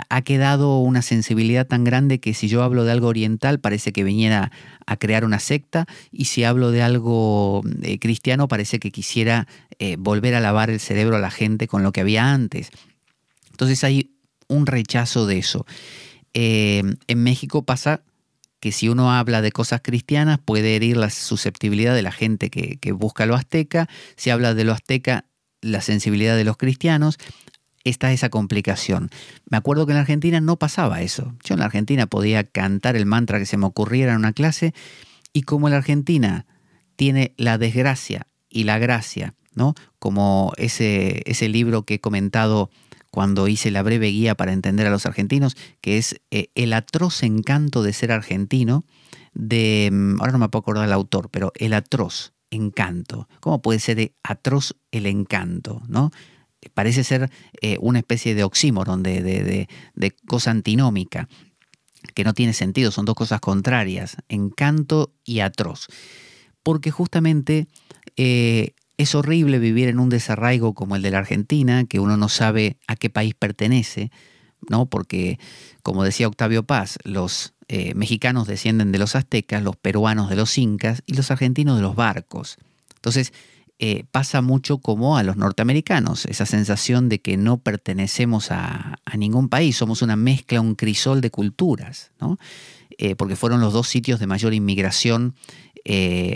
Ha quedado una sensibilidad tan grande que si yo hablo de algo oriental parece que viniera a crear una secta, y si hablo de algo cristiano parece que quisiera volver a lavar el cerebro a la gente con lo que había antes. Entonces hay un rechazo de eso. En México pasa que si uno habla de cosas cristianas puede herir la susceptibilidad de la gente que busca lo azteca. Si habla de lo azteca, la sensibilidad de los cristianos. Está esa complicación. Me acuerdo que en la Argentina no pasaba eso. Yo en la Argentina podía cantar el mantra que se me ocurriera en una clase, y como la Argentina tiene la desgracia y la gracia, ¿no? Como ese libro que he comentado cuando hice la breve guía para entender a los argentinos, que es El atroz encanto de ser argentino, ahora no me puedo acordar el autor, pero el atroz encanto. ¿Cómo puede ser atroz el encanto, no? Parece ser una especie de oxímoron, de cosa antinómica, que no tiene sentido, son dos cosas contrarias, encanto y atroz. Porque justamente es horrible vivir en un desarraigo como el de la Argentina, que uno no sabe a qué país pertenece, ¿no? Porque, como decía Octavio Paz, los mexicanos descienden de los aztecas, los peruanos de los incas y los argentinos de los barcos. Entonces, pasa mucho como a los norteamericanos, esa sensación de que no pertenecemos a ningún país, somos una mezcla, un crisol de culturas, ¿no? Porque fueron los dos sitios de mayor inmigración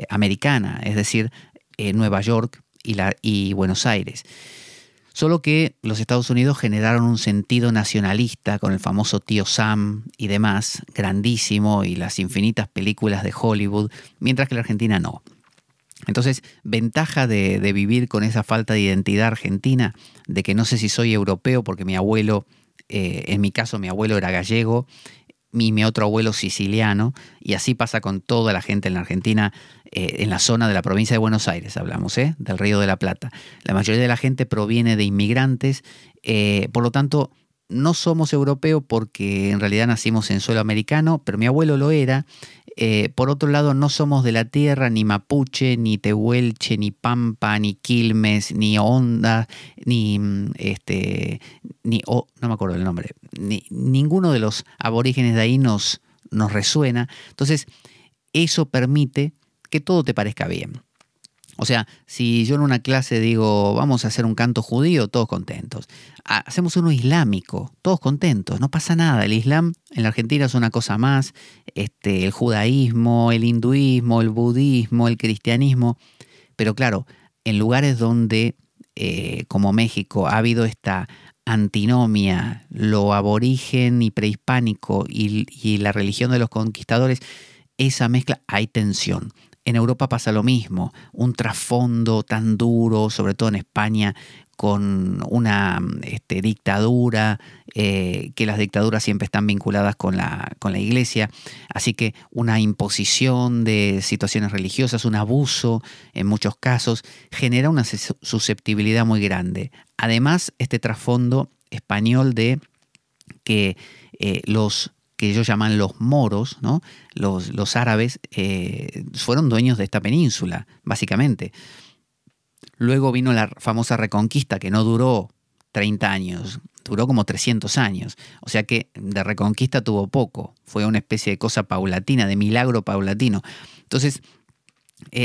americana, es decir, Nueva York y Buenos Aires. Solo que los Estados Unidos generaron un sentido nacionalista con el famoso Tío Sam y demás, grandísimo, y las infinitas películas de Hollywood, mientras que la Argentina no. Entonces, ventaja de vivir con esa falta de identidad argentina, de que no sé si soy europeo porque mi abuelo, en mi caso mi abuelo era gallego, mi otro abuelo siciliano, y así pasa con toda la gente en la Argentina, en la zona de la provincia de Buenos Aires, hablamos, del Río de la Plata. La mayoría de la gente proviene de inmigrantes, por lo tanto, no somos europeos porque en realidad nacimos en suelo americano, pero mi abuelo lo era. Por otro lado, no somos de la tierra, ni mapuche, ni tehuelche, ni pampa, ni quilmes, ni onda, no me acuerdo el nombre, ninguno de los aborígenes de ahí nos resuena. Entonces, eso permite que todo te parezca bien. O sea, si yo en una clase digo, vamos a hacer un canto judío, todos contentos. Hacemos uno islámico, todos contentos, no pasa nada. El Islam en la Argentina es una cosa más, el judaísmo, el hinduismo, el budismo, el cristianismo. Pero claro, en lugares donde, como México, ha habido esta antinomia, lo aborigen y prehispánico y la religión de los conquistadores, esa mezcla, hay tensión. En Europa pasa lo mismo, un trasfondo tan duro, sobre todo en España, con una dictadura, que las dictaduras siempre están vinculadas con la iglesia, así que una imposición de situaciones religiosas, un abuso en muchos casos, genera una susceptibilidad muy grande. Además, este trasfondo español de que los que ellos llaman los moros, ¿no? Los árabes fueron dueños de esta península, básicamente. Luego vino la famosa Reconquista, que no duró 30 años, duró como 300 años. O sea que de Reconquista tuvo poco, fue una especie de cosa paulatina, de milagro paulatino. Entonces,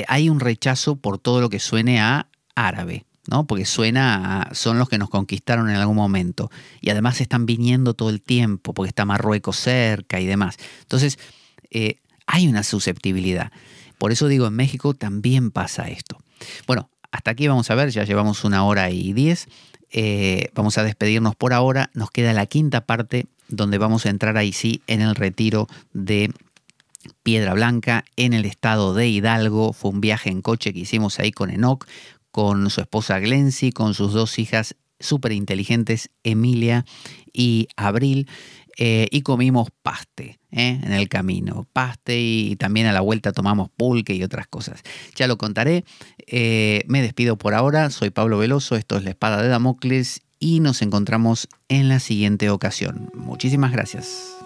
hay un rechazo por todo lo que suene a árabe, ¿no? Porque son los que nos conquistaron en algún momento. Y además están viniendo todo el tiempo, porque está Marruecos cerca y demás. Entonces, hay una susceptibilidad. Por eso digo, en México también pasa esto. Bueno, hasta aquí vamos a ver, ya llevamos 1:10. Vamos a despedirnos por ahora. Nos queda la quinta parte, donde vamos a entrar ahí sí en el retiro de Piedra Blanca, en el estado de Hidalgo. Fue un viaje en coche que hicimos ahí con Enoch, con su esposa Glency, con sus dos hijas súper inteligentes, Emilia y Abril, y comimos paste en el camino. Paste, y también a la vuelta tomamos pulque y otras cosas. Ya lo contaré. Me despido por ahora. Soy Pablo Veloso, esto es La Espada de Damocles y nos encontramos en la siguiente ocasión. Muchísimas gracias.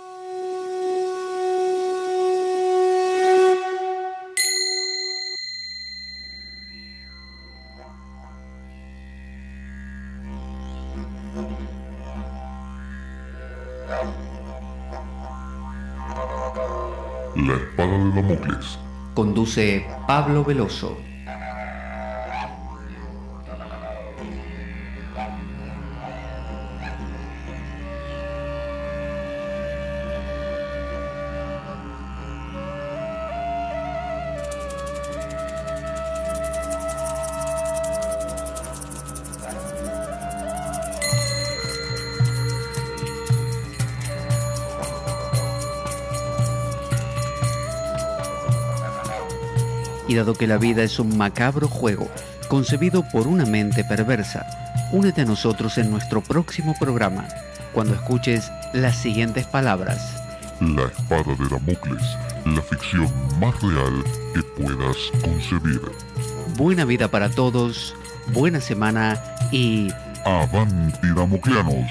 La Espada de Damocles. Conduce Pablo Veloso. Y dado que la vida es un macabro juego, concebido por una mente perversa, únete a nosotros en nuestro próximo programa, cuando escuches las siguientes palabras. La espada de Damocles, la ficción más real que puedas concebir. Buena vida para todos, buena semana y... ¡Avanti, damocleanos!